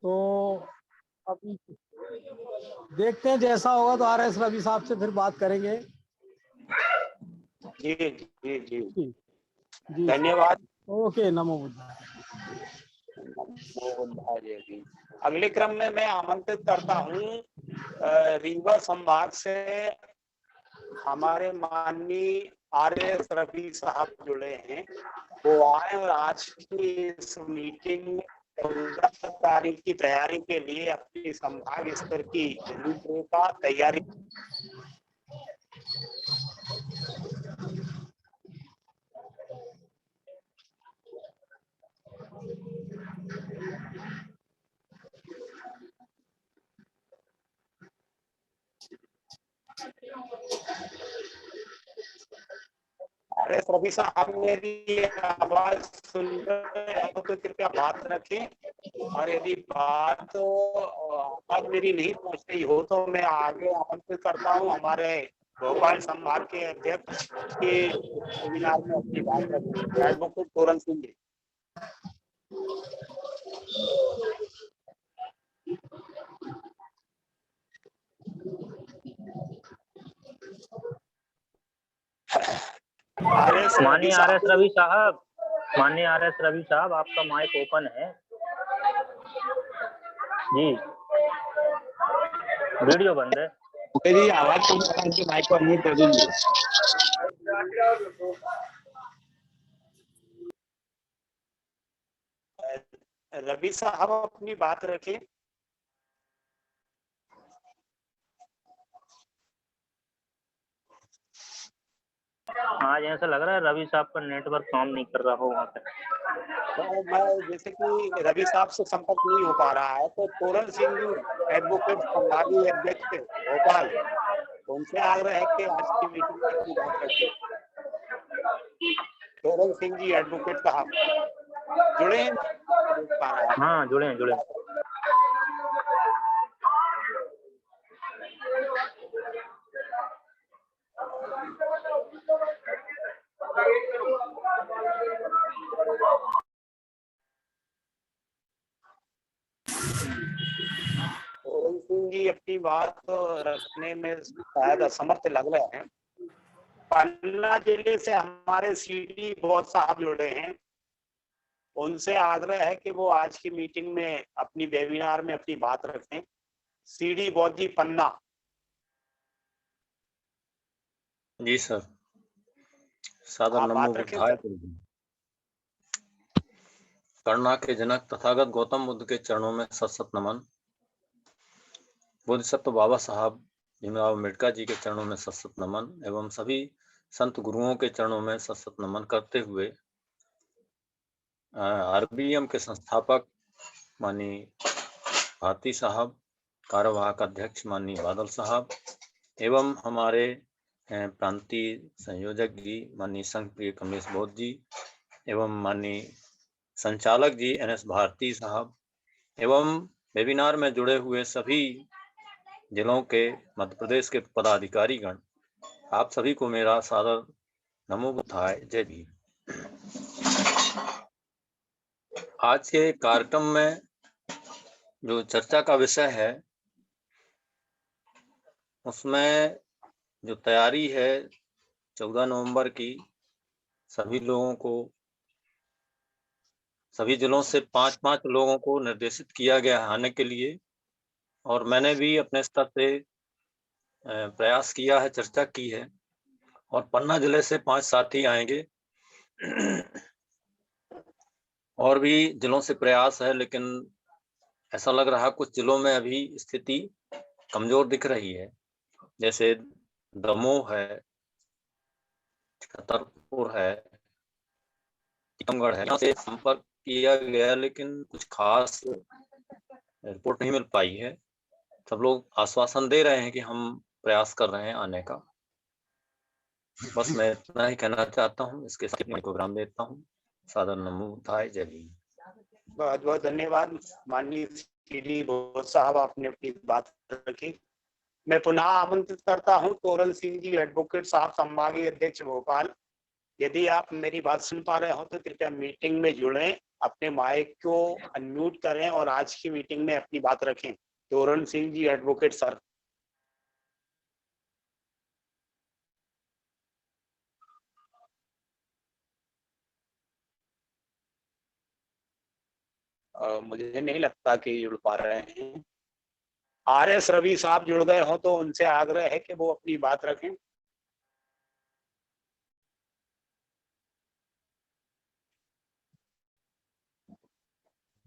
तो अभी देखते हैं, जैसा होगा तो RS रवि साहब से फिर बात करेंगे। जी जी जी जी जी धन्यवाद। ओके, नमो बुद्धाय। जी। अगले क्रम में मैं आमंत्रित करता हूँ रीवा संभाग से हमारे माननीय RS रवि साहब जुड़े हैं, वो आए और आज की इस मीटिंग में 15 तारीख की तैयारी के लिए अपनी संभाग स्तर की रूपरेखा तैयारी RS रवि साहब मेरी आवाज सुन रहे हैं तो कृपया बात रखें, और यदि बात आवाज मेरी नहीं पहुंच रही हो तो मैं आगे आमंत्रित करता हूं हमारे भोपाल संभाग के अध्यक्ष के वेबिनार में अपनी बात रखें, एडवोकेट तोरण सिंह जी। माननीय RS रवि साहब, माननीय RS रवि साहब, आपका माइक ओपन है जी, वीडियो बंद है। मेरी आवाज को माइक को अनम्यूट कर दीजिए। रवि साहब अपनी बात रखें। आज ऐसा लग रहा है रवि साहब का नेटवर्क काम नहीं कर रहा हो वहाँ पे। तो मैं जैसे कि रवि साहब से संपर्क नहीं हो पा रहा है, तो तोरण सिंह जी एडवोकेट संभागीय अध्यक्ष भोपाल, उनसे आग्रह है कि आज की मीटिंग में अपनी बात रखें। तोरण सिंह जी एडवोकेट साहब जुड़े हैं? हाँ जुड़े हैं, जुड़े हैं। तोरण सिंह जी अपनी बात रखने में शायद असमर्थ लग रहे हैं। पन्ना जिले से हमारे CD बहुत साहब जुड़े हैं, उनसे आग्रह है कि वो आज की मीटिंग में अपनी वेबिनार में अपनी बात रखें। CD बौद्ध जी पन्ना। जी सर, सादर नमो बुद्धाय। करुणा के जनक तथागत गौतम बुद्ध के चरणों में सत नमन। बोधिसत्व बाबा साहब भीमराव अम्बेडकर जी के चरणों में सत नमन एवं सभी संत गुरुओं के चरणों में सत नमन करते हुए RBM के संस्थापक माननीय भारती साहब, कार्यवाहक अध्यक्ष माननीय बादल साहब एवं हमारे प्रांतीय संयोजक जी माननीय संघ प्रिय कमलेश बौद्ध जी एवं माननीय संचालक जी NS भारती साहब एवं वेबिनार में जुड़े हुए सभी जिलों के मध्य प्रदेश के पदाधिकारीगण, आप सभी को मेरा सादर नमो बुद्धाय, जय भीम। आज के कार्यक्रम में जो चर्चा का विषय है उसमें जो तैयारी है 14 नवंबर की, सभी लोगों को, सभी जिलों से 5-5 लोगों को निर्देशित किया गया आने के लिए, और मैंने भी अपने स्तर से प्रयास किया है, चर्चा की है, और पन्ना जिले से 5 साथी आएंगे। और भी जिलों से प्रयास है, लेकिन ऐसा लग रहा कुछ जिलों में अभी स्थिति कमजोर दिख रही है, जैसे दमोह है, छतरपुर है, टीकमगढ़ है। यहाँ से संपर्क किया गया लेकिन कुछ खास रिपोर्ट नहीं मिल पाई है। सब लोग आश्वासन दे रहे हैं कि हम प्रयास कर रहे हैं आने का। बस मैं इतना ही कहना चाहता हूँ, इसके साथ मैं प्रोग्राम देता हूँ। सादर नमो बुद्धाय, जय भीम। बहुत बहुत धन्यवाद माननीय CD बौद्ध साहब, आपने अपनी बात रखी। मैं पुनः आमंत्रित करता हूं तोरण सिंह जी एडवोकेट साहब, संभागीय अध्यक्ष भोपाल, यदि आप मेरी बात सुन पा रहे हो तो कृपया मीटिंग में जुड़ें, अपने माइक को अनम्यूट करें और आज की मीटिंग में अपनी बात रखें। तोरण सिंह जी, एडवोकेट सर। मुझे नहीं लगता कि जुड़ पा रहे हैं। RS रवि साहब जुड़ गए हो तो उनसे आग्रह है कि वो अपनी बात रखें।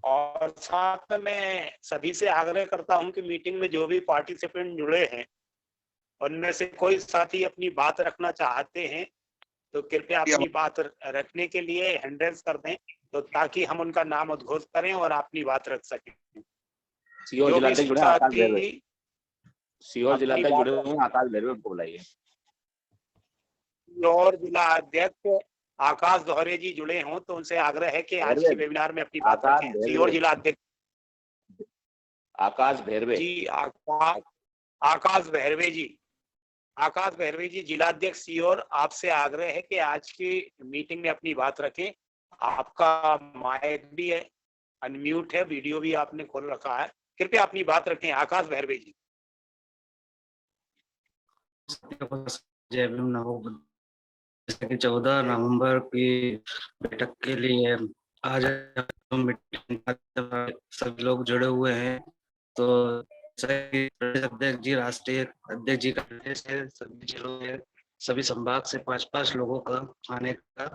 और साथ में मैं सभी से आग्रह करता हूं कि मीटिंग में जो भी पार्टिसिपेंट जुड़े हैं उनमें से कोई साथी अपनी बात रखना चाहते हैं तो कृपया अपनी बात रखने के लिए हैंड रेज कर दें, तो ताकि हम उनका नाम उद्घोष करें और अपनी बात रख सकें। सीओ जिलाध्यक्ष जुड़े आकाश भैरवे, सीओ जिलाध्यक्ष जुड़े हुए आकाश भैरवे को बुलाइए। और जिला अध्यक्ष आकाश दोहरे जी जुड़े हों तो उनसे आग्रह है कि आज के वेबिनार में अपनी बात रखें। सीओ जिला अध्यक्ष आकाश भैरवे जी, आकाश भैरवे जी, आकाश भैरवे जी जिलाध्यक्ष सीओर, आपसे आग्रह है कि आज की मीटिंग में अपनी बात रखें। आपका माइक भी है अनम्यूट है, वीडियो भी आपने खोल रखा है, कृपया अपनी बात रखें। आकाश भैरवे जी। जय भीम। नमो। जैसे कि 14 नवंबर की बैठक के लिए आज मीटिंग सभी लोग जुड़े हुए हैं, तो प्रदेश अध्यक्ष जी, राष्ट्रीय अध्यक्ष जी का निर्देश है सभी जिलों में, सभी संभाग से 5-5 लोगों का आने का।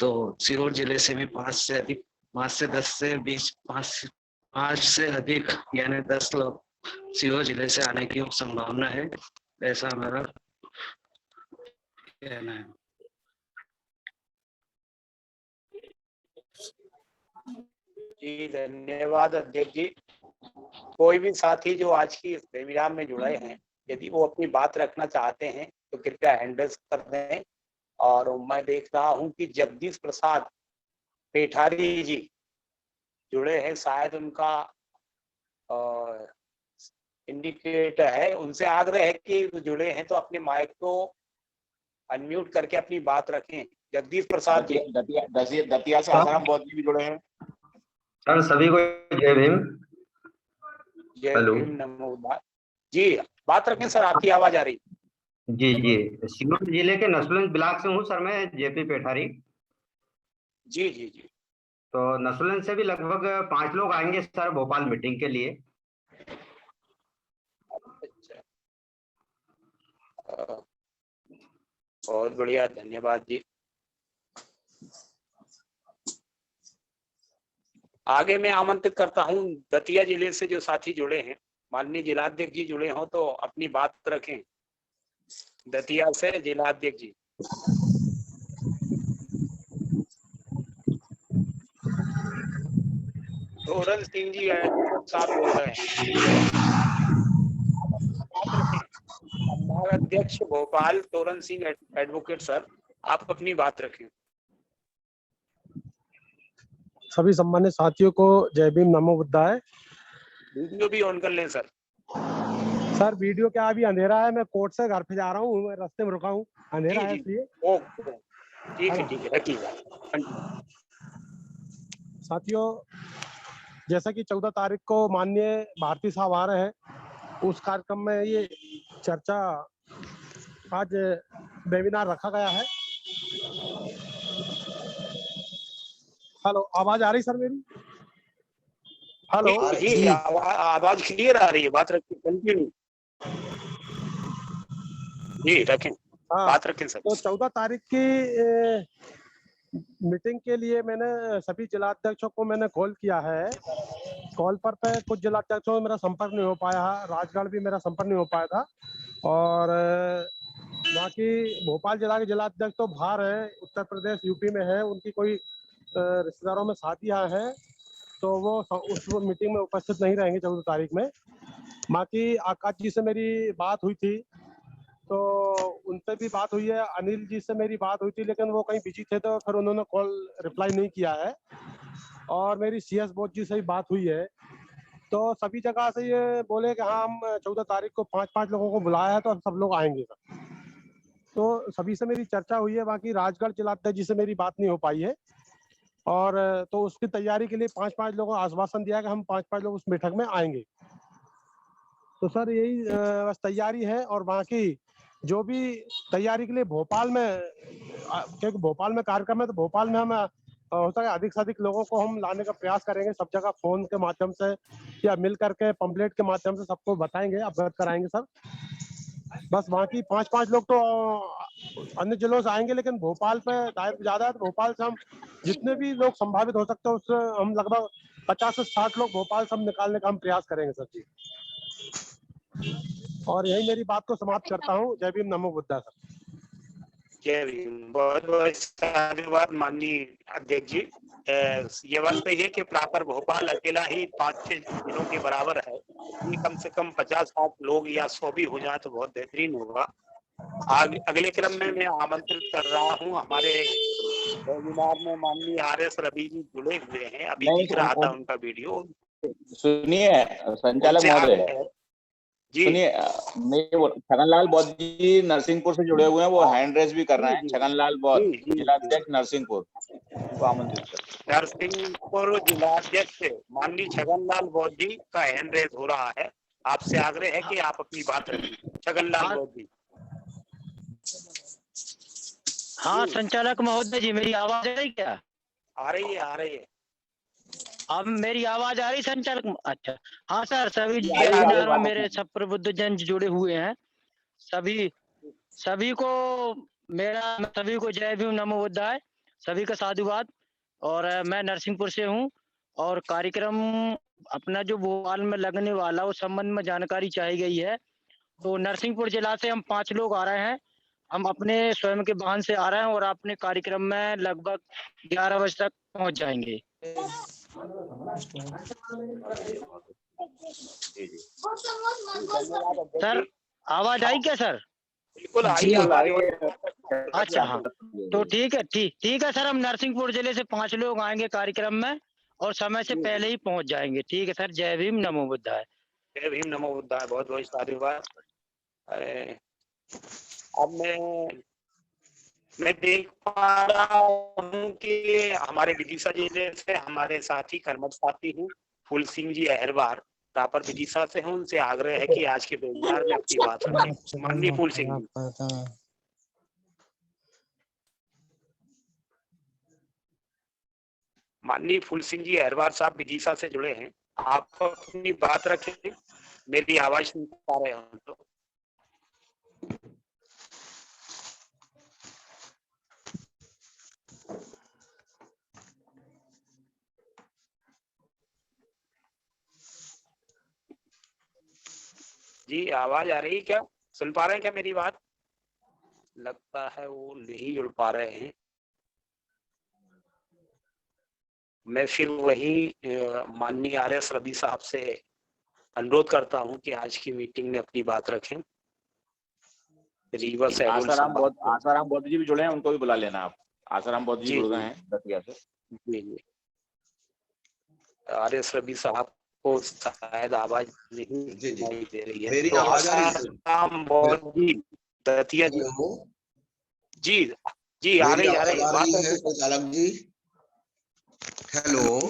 तो सीहोर जिले से भी 5 से अधिक, 5 से 10 से 20, 5 से अधिक यानी 10 लोग सीहोर जिले से आने की संभावना है, ऐसा हमारा कहना है। जी धन्यवाद अध्यक्ष जी। कोई भी साथी जो आज की इस वेबिनार में जुड़े हैं, यदि वो अपनी बात रखना चाहते हैं तो कृपया हैंड रेज कर दें। और मैं देख रहा हूं कि जगदीश प्रसाद पेठारी जी जुड़े हैं, शायद उनका इंडिकेट है। उनसे आग्रह है कि जुड़े हैं तो अपने माइक को अनम्यूट करके अपनी बात रखें। जगदीश प्रसाद जी। दतिया से आसाराम बौद्ध जी भी जुड़े हैं। सर सभी को जय भीम। जय भीम। नमो जी, बात रखें सर, आपकी आवाज आ रही। जी जी, सीहोर जिले के नसरुल्लागंज ब्लॉक से हूँ सर मैं, जेपी पेठारी। जी जी जी। तो नसरुल्लागंज से भी लगभग 5 लोग आएंगे सर भोपाल मीटिंग के लिए। बहुत बढ़िया, धन्यवाद जी। आगे मैं आमंत्रित करता हूं दतिया जिले से जो साथी जुड़े हैं, माननीय जिलाध्यक्ष जी जुड़े हों तो अपनी बात रखें। दतिया से जिलाध्यक्ष जी। तोरण सिंह जी साहब जुड़ गए हैं। अध्यक्ष भोपाल तोरण सिंह एडवोकेट सर, आप अपनी बात रखें। सभी सम्मानित साथियों को जय भीम, नमो बुद्धाय। वीडियो भी ऑन कर लें सर। सर वीडियो क्या, अभी अंधेरा है, मैं कोर्ट से घर पे जा रहा हूँ, मैं रास्ते में रुका हूँ, अंधेरा है इसलिए। ओके, ठीक है, रखिए। साथियों, जैसा कि 14 तारीख को माननीय भारती साहब आ रहे हैं, उस कार्यक्रम में ये चर्चा आज वेबिनार रखा गया है। हेलो, आवाज आ रही सर मेरी? हेलो जी, आवाज क्लियर आ रही है, बात रखिए, कंटिन्यू जी रखें। बात रखें सर। तो 14 तारीख की मीटिंग के लिए मैंने सभी जिलाध्यक्षों को मैंने कॉल किया है। कॉल पर कुछ जिलाध्यक्षों से मेरा संपर्क नहीं हो पाया है, राजगढ़ भी मेरा संपर्क नहीं हो पाया था, और बाकी भोपाल जिला के जिलाध्यक्ष तो बाहर है, उत्तर प्रदेश यूपी में है, उनकी कोई रिश्तेदारों में शादियां हैं, तो वो उस मीटिंग में उपस्थित नहीं रहेंगे 14 तारीख में। बाकी आकाश जी से मेरी बात हुई थी, तो उनसे भी बात हुई है, अनिल जी से मेरी बात हुई थी, लेकिन वो कहीं बिजी थे तो फिर उन्होंने कॉल रिप्लाई नहीं किया है। और मेरी CS बोस जी से भी बात हुई है, तो सभी जगह से ये बोले कि हाँ हम 14 तारीख को 5-5 लोगों को बुलाया है, तो अब सब लोग आएंगे। तो सभी से मेरी चर्चा हुई है, बाकी राजगढ़ जिलाध्यक्ष जी से मेरी बात नहीं हो पाई है। और तो उसकी तैयारी के लिए 5-5 लोगों को आश्वासन दिया कि हम 5-5 लोग उस बैठक में आएंगे। तो सर यही बस तैयारी है। और बाकी जो भी तैयारी के लिए भोपाल में, क्योंकि भोपाल में कार्यक्रम है, तो भोपाल में हम होता है अधिक से अधिक लोगों को हम लाने का प्रयास करेंगे, सब जगह फोन के माध्यम से या मिल करके पंपलेट के माध्यम से सबको बताएंगे, अवगत कराएंगे सर। बस बाकी 5-5 लोग तो अन्य जिलों से आएंगे, लेकिन भोपाल पे ज्यादा है, तो भोपाल से हम जितने भी लोग संभावित हो सकते हैं उससे हम लगभग 50 से 60 लोग भोपाल से हम निकालने का हम प्रयास करेंगे सर जी। और यही मेरी बात को समाप्त करता हूँ। जय भीम, नमो बुद्धा सर। जय भीम। बहुत बहुत धन्यवाद माननीय अध्यक्ष जी। ये बात सही है कि प्रॉपर भोपाल अकेला ही 5-6 जिलों के बराबर है। ये कम से कम 50-60 लोग या 100 भी हो जाए तो बहुत बेहतरीन होगा। अगले क्रम में मैं आमंत्रित कर रहा हूँ, हमारे वेबिनार में माननीय RS रवि जी जुड़े हुए हैं, अभी दिख रहा था उनका वीडियो। सुनिए संचालक महोदय, सुनिए, छगनलाल बौद्ध जी नरसिंहपुर से जुड़े हुए हैं, वो हैंड रेज भी कर रहे हैं। छगनलाल बौद्ध, जिलाध्यक्ष नरसिंहपुर, उनको आमंत्रित कर। नरसिंहपुर जिलाध्यक्ष माननीय छगनलाल बौद्ध जी का हैंड रेज हो रहा है। आपसे आग्रह है कि आप अपनी बात रखिए। छगनलाल बौद्ध जी। हाँ संचालक महोदय जी, मेरी आवाज आ रही क्या? आ रही है, आ रही है। अब मेरी आवाज आ रही संचालक? अच्छा हाँ सर, सभी वेबिनार में मेरे सब प्रबुद्ध जन जुड़े हुए हैं। सभी को सभी को जय भीम, नमो बुद्धाय, सभी का साधुवाद। और मैं नरसिंहपुर से हूँ और कार्यक्रम अपना जो भोपाल में लगने वाला उस संबंध में जानकारी चाहिए गई है। तो नरसिंहपुर जिला से हम 5 लोग आ रहे हैं। हम अपने स्वयं के वाहन से आ रहे हैं और अपने कार्यक्रम में लगभग 11 बजे तक पहुंच जाएंगे। सर आवाज आई क्या सर? बिल्कुल आई आवाज। अच्छा हाँ, तो ठीक है सर, हम नरसिंहपुर जिले से 5 लोग आएंगे कार्यक्रम में और समय से पहले ही पहुंच जाएंगे। ठीक है सर, जय भीम, नमो बुद्धाय। जय भीम, नमो बुद्धाय। बहुत बहुत साधुवाद। अब मैं देख पा रहा हूँ कि हमारे विदिशा जिले से हमारे साथी कर्मठ साथी हैं फूल सिंह जी अहरवार, प्रॉपर विदिशा से हैं। उनसे आग्रह है कि आज के वेबिनार में अपनी बात रखें। माननीय फूल सिंह जी। माननीय फूल सिंह जी अहरवार साहब विदिशा से जुड़े हैं, आप अपनी बात रखें। मेरी आवाज सुन पा रहे हो तो? जी आवाज आ रही है क्या? सुन पा रहे हैं क्या मेरी बात? लगता है वो नहीं जुड़ पा रहे हैं। मैं फिर वही माननीय RS रवि साहब से अनुरोध करता हूं कि आज की मीटिंग में अपनी बात रखें। आसाराम बौद्ध जी भी जुड़े हैं, उनको भी बुला लेना आप। आसाराम बौद्ध जी जुड़ गए हैं दतिया से। जी RS रवि साहब को शायद आवाज नहीं सुनाई दे रही है। मेरी तो आवाज आ रही है? आसाराम बौद्ध जी दतिया जी जी आ रही है संचालक जी। हेलो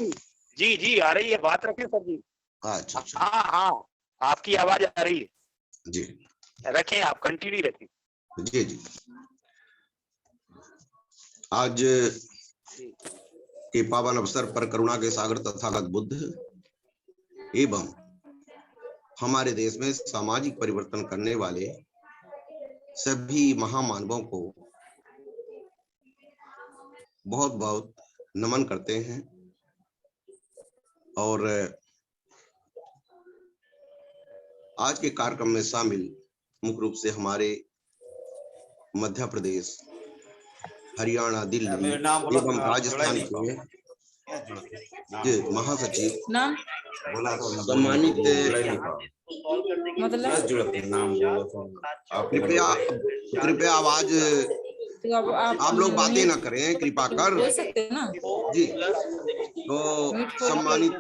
जी आ रही है, बात रखें सर जी। अच्छा हाँ आपकी आवाज आ रही है जी, रखें आप, कंटिन्यू रखें। जी आज के पावन अवसर पर करुणा के सागर तथागत बुद्ध एवं हमारे देश में सामाजिक परिवर्तन करने वाले सभी महामानवों को बहुत बहुत नमन करते हैं। और आज के कार्यक्रम में शामिल मुख्य रूप से हमारे मध्य प्रदेश, हरियाणा, दिल्ली एवं राजस्थान के महासचिव सम्मानित, कृपया आवाज आप लोग बातें ना करें कृपा कर जी। तो सम्मानित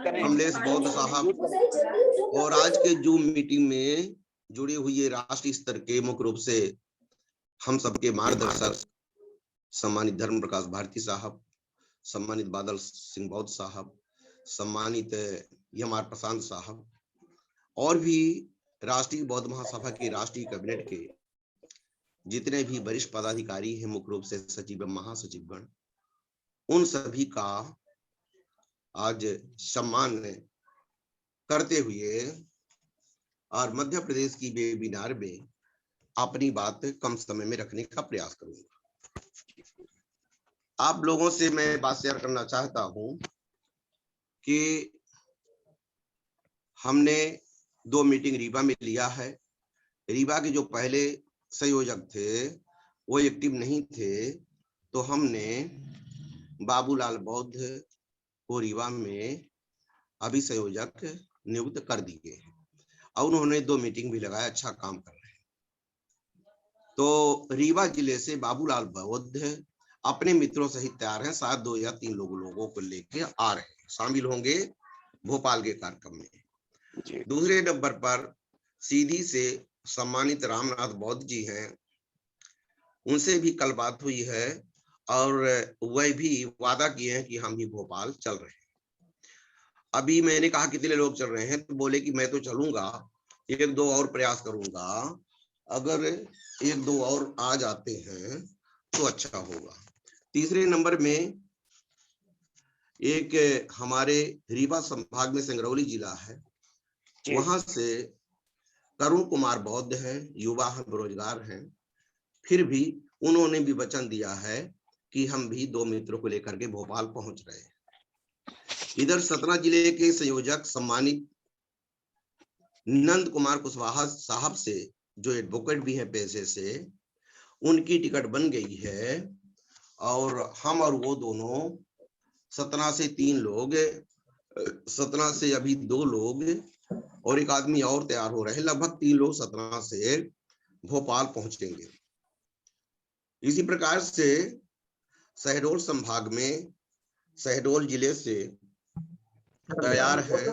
कमलेश बौद्ध साहब और आज के जूम मीटिंग में जुड़ी हुई राष्ट्रीय स्तर के मुख्य रूप से हम सबके मार्गदर्शक सम्मानित धर्म प्रकाश भारती साहब, सम्मानित बादल सिंह बौद्ध साहब, सम्मानित यमार प्रशांत साहब और भी राष्ट्रीय बौद्ध महासभा के राष्ट्रीय कैबिनेट के जितने भी वरिष्ठ पदाधिकारी हैं, मुख्य रूप से सचिव एवं महासचिवगण, उन सभी का आज सम्मान करते हुए और मध्य प्रदेश की वेबिनार में अपनी बात कम समय में रखने का प्रयास करूंगा। आप लोगों से मैं बात शेयर करना चाहता हूं कि हमने 2 मीटिंग रीवा में लिया है। रीवा के जो पहले संयोजक थे वो एक्टिव नहीं थे, तो हमने बाबूलाल बौद्ध को रीवा में अभी संयोजक नियुक्त कर दिए और उन्होंने 2 मीटिंग भी लगाया, अच्छा काम कर रहे हैं। तो रीवा जिले से बाबूलाल बौद्ध अपने मित्रों सहित तैयार हैं, साथ 2 या 3 लोगों को लेके आ रहे हैं, शामिल होंगे भोपाल के कार्यक्रम में। दूसरे नंबर पर सीधी से सम्मानित रामनाथ बौद्ध जी हैं, उनसे भी कल बात हुई है और वह भी वादा किए हैं कि हम भी भोपाल चल रहे हैं। अभी मैंने कहा कितने लोग चल रहे हैं, तो बोले कि मैं तो चलूंगा, 1-2 और प्रयास करूंगा, अगर 1-2 और आ जाते हैं तो अच्छा होगा। तीसरे नंबर में एक हमारे रीवा संभाग में संगरौली जिला है, वहां से तरुण कुमार बौद्ध है, युवा है, बेरोजगार हैं, फिर भी उन्होंने भी वचन दिया है कि हम भी 2 मित्रों को लेकर के भोपाल पहुंच रहे हैं। इधर सतना जिले के संयोजक सम्मानित नंद कुमार कुशवाहा साहब से, जो एडवोकेट भी हैं पेशे से, उनकी टिकट बन गई है और हम और वो दोनों सतना से 3 लोग, सतना से अभी 2 लोग और एक आदमी और तैयार हो रहे हैं, लगभग 3 लोग सतना से भोपाल पहुंचेंगे। इसी प्रकार से शहडोल संभाग में शहडोल जिले से तैयार है,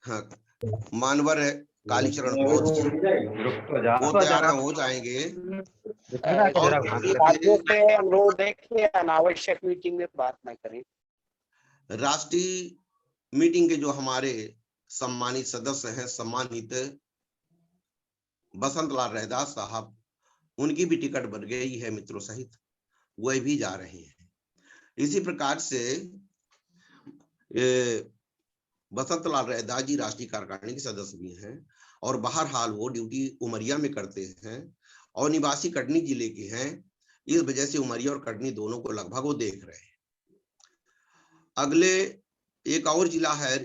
हाँ, मानवर है कालीचरण बौद्ध जी, वो तैयार हो जाएंगे। अनुरोध है कि अनावश्यक मीटिंग में बात न करें। राष्ट्रीय मीटिंग के जो हमारे सम्मानित सदस्य हैं, सम्मानित बसंत लाल रैदास साहब, उनकी भी टिकट बन गई है मित्रों सहित, वह भी जा रहे हैं। इसी प्रकार से बसंत लाल रैदास जी राष्ट्रीय कार्यकारिणी के सदस्य भी हैं और बहरहाल वो ड्यूटी उमरिया में करते हैं और निवासी कटनी जिले के हैं, इस वजह से उमरिया और कटनी दोनों को लगभग वो देख रहे हैं। अगले एक और जिला है,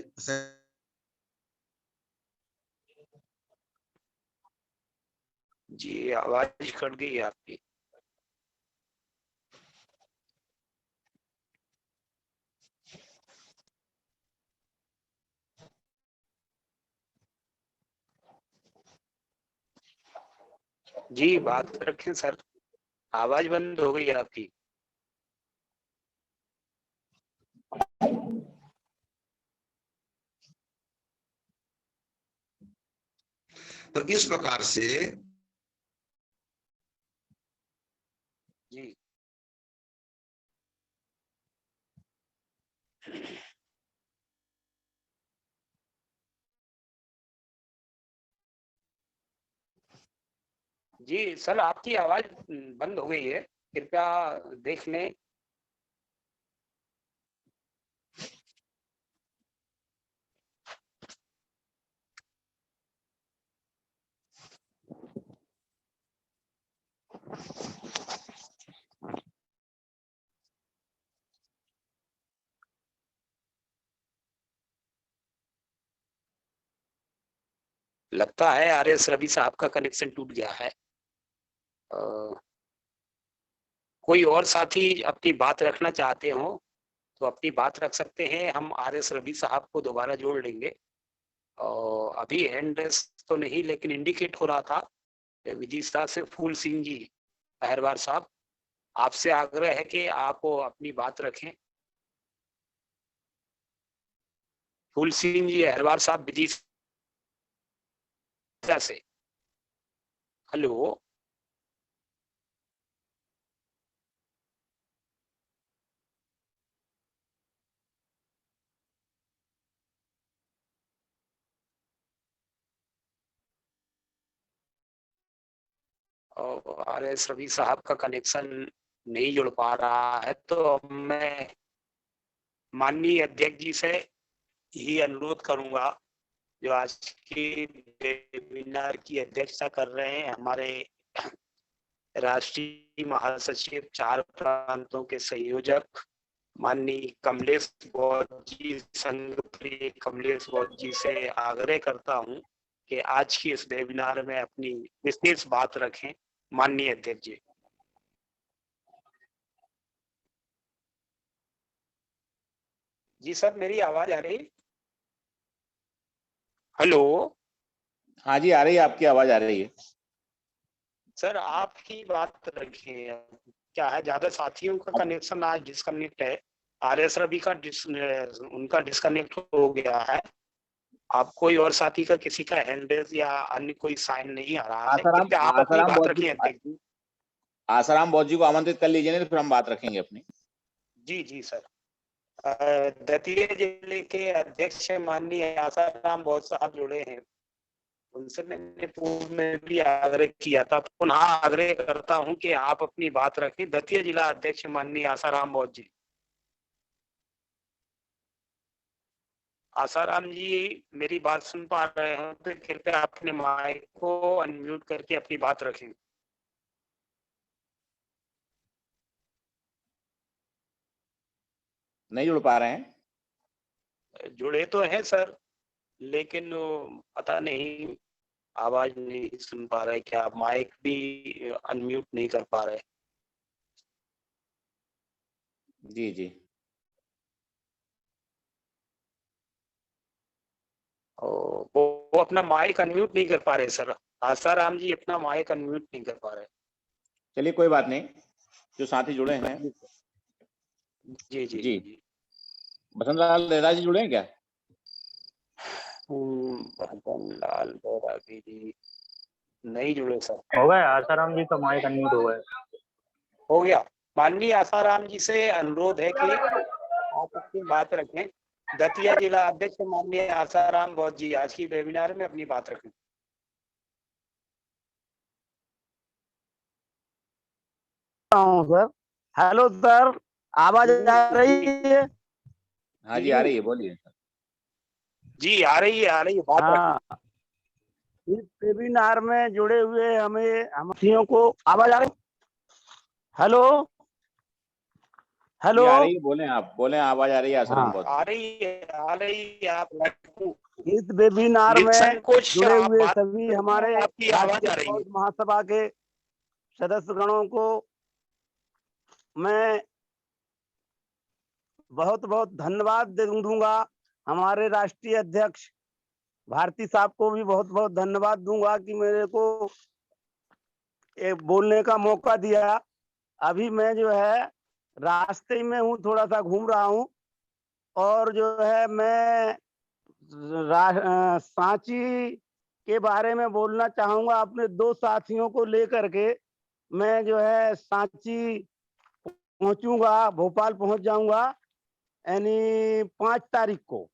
जी आवाज कट गई आपकी। जी बात रखें सर, आवाज बंद हो गई आपकी। तो इस प्रकार से जी जी सर, आपकी आवाज बंद हो गई है, कृपया देख लें। लगता है आर.एस. रवि साहब का कनेक्शन टूट गया है। कोई और साथी अपनी बात रखना चाहते हो तो अपनी बात रख सकते हैं, हम आर.एस. रवि साहब को दोबारा जोड़ लेंगे। और अभी हैंड रेस तो नहीं, लेकिन इंडिकेट हो रहा था विदिशा से फूल सिंह जी अहरवार साहब, आपसे आग्रह है कि आप अपनी बात रखें। फूल सिंह जी अहरवार साहब विदिशा से, हेलो। और आर एस रवि साहब का कनेक्शन नहीं जुड़ पा रहा है, तो अब मैं माननीय अध्यक्ष जी से ही अनुरोध करूंगा, जो आज की वेबिनार की अध्यक्षता कर रहे हैं हमारे राष्ट्रीय महासचिव 4 प्रांतों के संयोजक माननीय कमलेश बौद्ध जी, संघ प्रिय कमलेश बौद्ध जी से आग्रह करता हूं कि आज की इस वेबिनार में अपनी विशेष बात रखें। माननीय अध्यक्ष जी। जी सर, मेरी आवाज आ रही? हेलो। हाँ जी, आ रही है, आपकी आवाज आ रही है। सर आपकी बात रखिए। क्या है, ज्यादा साथियों का कनेक्शन आज डिस्कनेक्ट है। आर एस रवि का उनका डिस्कनेक्ट हो गया है। आप कोई और साथी का, किसी का हैंड रेज या अन्य कोई साइन नहीं आ रहा है। कृपया आप अपनी बात रखिए अध्यक्ष जी। आसाराम बौद्ध जी को आमंत्रित कर लीजिए, नहीं तो फिर हम बात रखेंगे अपनी। जी जी सर। दतिया जिले के अध्यक्ष माननीय आसाराम बौद्ध साहब जुड़े हैं, उनसे मैंने पूर्व में भी आग्रह किया था, पुनः आग्रह करता हूं कि आप अपनी बात रखें। दतिया जिला अध्यक्ष माननीय आसाराम बौद्ध जी। आसाराम जी मेरी बात सुन पा रहे हैं तो कृपया अपने माइक को अनम्यूट करके अपनी बात रखें। नहीं जुड़ पा रहे हैं? जुड़े तो हैं सर, लेकिन पता नहीं आवाज नहीं सुन पा रहे। क्या माइक भी अनम्यूट नहीं कर पा रहे? जी जी। वो अपना माइक अनम्यूट नहीं कर पा रहे सर। आसाराम जी अपना माइक अनम्यूट नहीं कर पा रहे। चलिए कोई बात नहीं, जो साथी जुड़े हैं। जी जी जी। जी। बसंत लाल देहरा जी जुड़े हैं क्या? बसंत लाल देहरा जी नहीं जुड़े सर। हो गया, आसाराम जी का माइक अनम्यूट हो गया। हो गया। माननीय आसाराम जी से अनुरोध है कि आप अपनी बात रखें। दतिया जिला अध्यक्ष माननीय आसाराम बौद्ध जी आज की वेबिनार में अपनी बात रखें। सर, हेलो सर, आवाज आ रही है? हाँ जी आ रही है, बोलिए। जी आ रही है बात हाँ, इस वेबिनार में जुड़े हुए हमें साथियों को आवाज आ रही? Hello hello. आ रही है, बोले आप, बोले, आवाज आ रही है आसाराम बौद्ध। आ रही है। आप इस वेबिनार में जुड़े हुए सभी हमारे आपकी आवाज आ रही है। बौद्ध महासभा के सदस्य गणों को मैं बहुत बहुत धन्यवाद दूंगा। हमारे राष्ट्रीय अध्यक्ष भारती साहब को भी बहुत बहुत धन्यवाद दूंगा कि मेरे को एक बोलने का मौका दिया। अभी मैं जो है रास्ते में हूँ, थोड़ा सा घूम रहा हूँ, और जो है मैं सांची के बारे में बोलना चाहूंगा। अपने 2 साथियों को लेकर के मैं जो है सांची पहुंचूंगा, भोपाल पहुंच जाऊंगा, यानी 5 तारीख को।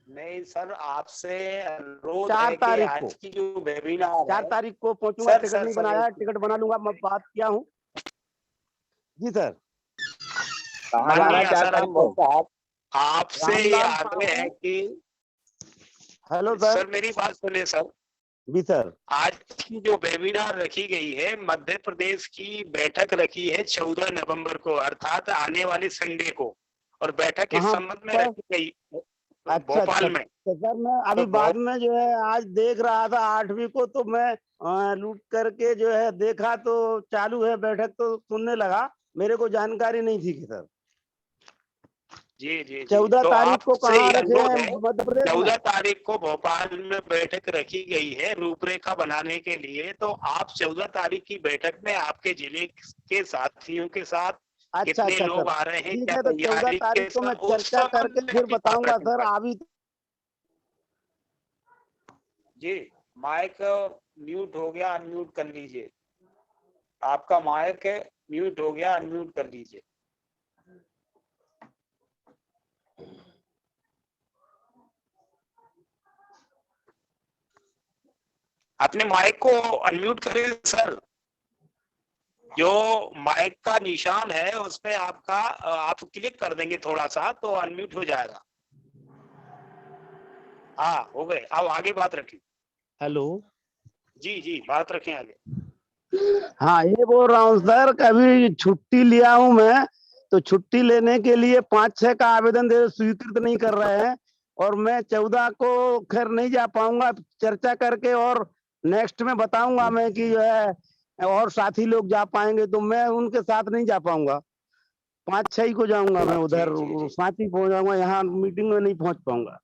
नहीं सर, आपसे अनुरोध 4 है कि तारीख आज को की जो वेबिनार 4 है, तारीख को पहुंचूंगा। सर, टिकट सर, नहीं सर, बनाया, टिकट बना लूंगा, मैं बात किया हूँ। जी सर। कहाँ जाना है 4 तारीख को? आपसे ये आग्रह है कि हेलो सर, मेरी बात सुने सर। जी सर। आज की जो वेबिनार रखी गई है, मध्य प्रदेश की बैठक रखी है 14 नवंबर को, अर्थात आने वाले संडे को, और बैठक इस संबंध में रखी गई अच्छा भोपाल में। तो सर मैं अभी बाद में जो है आज देख रहा था 8वीं को, तो मैं लूट करके जो है देखा तो चालू है बैठक, तो सुनने लगा। मेरे को जानकारी नहीं थी कि सर जी जी 14 तो तारीख को आपसे कहाँ ये रखे अनुरोध हैं है, मध्य प्रदेश में? 14 तारीख को भोपाल में बैठक रखी गई है रूपरेखा बनाने के लिए। तो आप 14 तारीख की बैठक में आपके जिले के साथियों के साथ कितने लोग आ रहे हैं, ठीक क्या है, तो 14 तैयारी तारीख को मैं चर्चा करके फिर बताऊंगा सर। अभी जी माइक म्यूट हो गया, अनम्यूट कर लीजिए। आपका माइक म्यूट हो गया, अनम्यूट कर लीजिए। अपने माइक को अनम्यूट करें सर। जो माइक का निशान है उस पे आपका आप क्लिक कर देंगे थोड़ा सा तो अनम्यूट हो जाएगा। हाँ हो गए, अब आगे बात रखिए। हेलो। जी जी बात रखें आगे। हाँ ये बोल रहा हूँ सर, कभी छुट्टी लिया हूँ मैं, तो छुट्टी लेने के लिए 5-6 का आवेदन दे स्वीकृत नहीं कर रहे हैं, और मैं 14 को खैर नहीं जा पाऊंगा, चर्चा करके और नेक्स्ट में बताऊंगा मैं कि जो है और साथी लोग जा पाएंगे, तो मैं उनके साथ नहीं जा पाऊंगा। 5-6 ही को जाऊंगा मैं उधर, साथी पहुंच जाऊंगा, यहाँ मीटिंग में नहीं पहुंच पाऊंगा।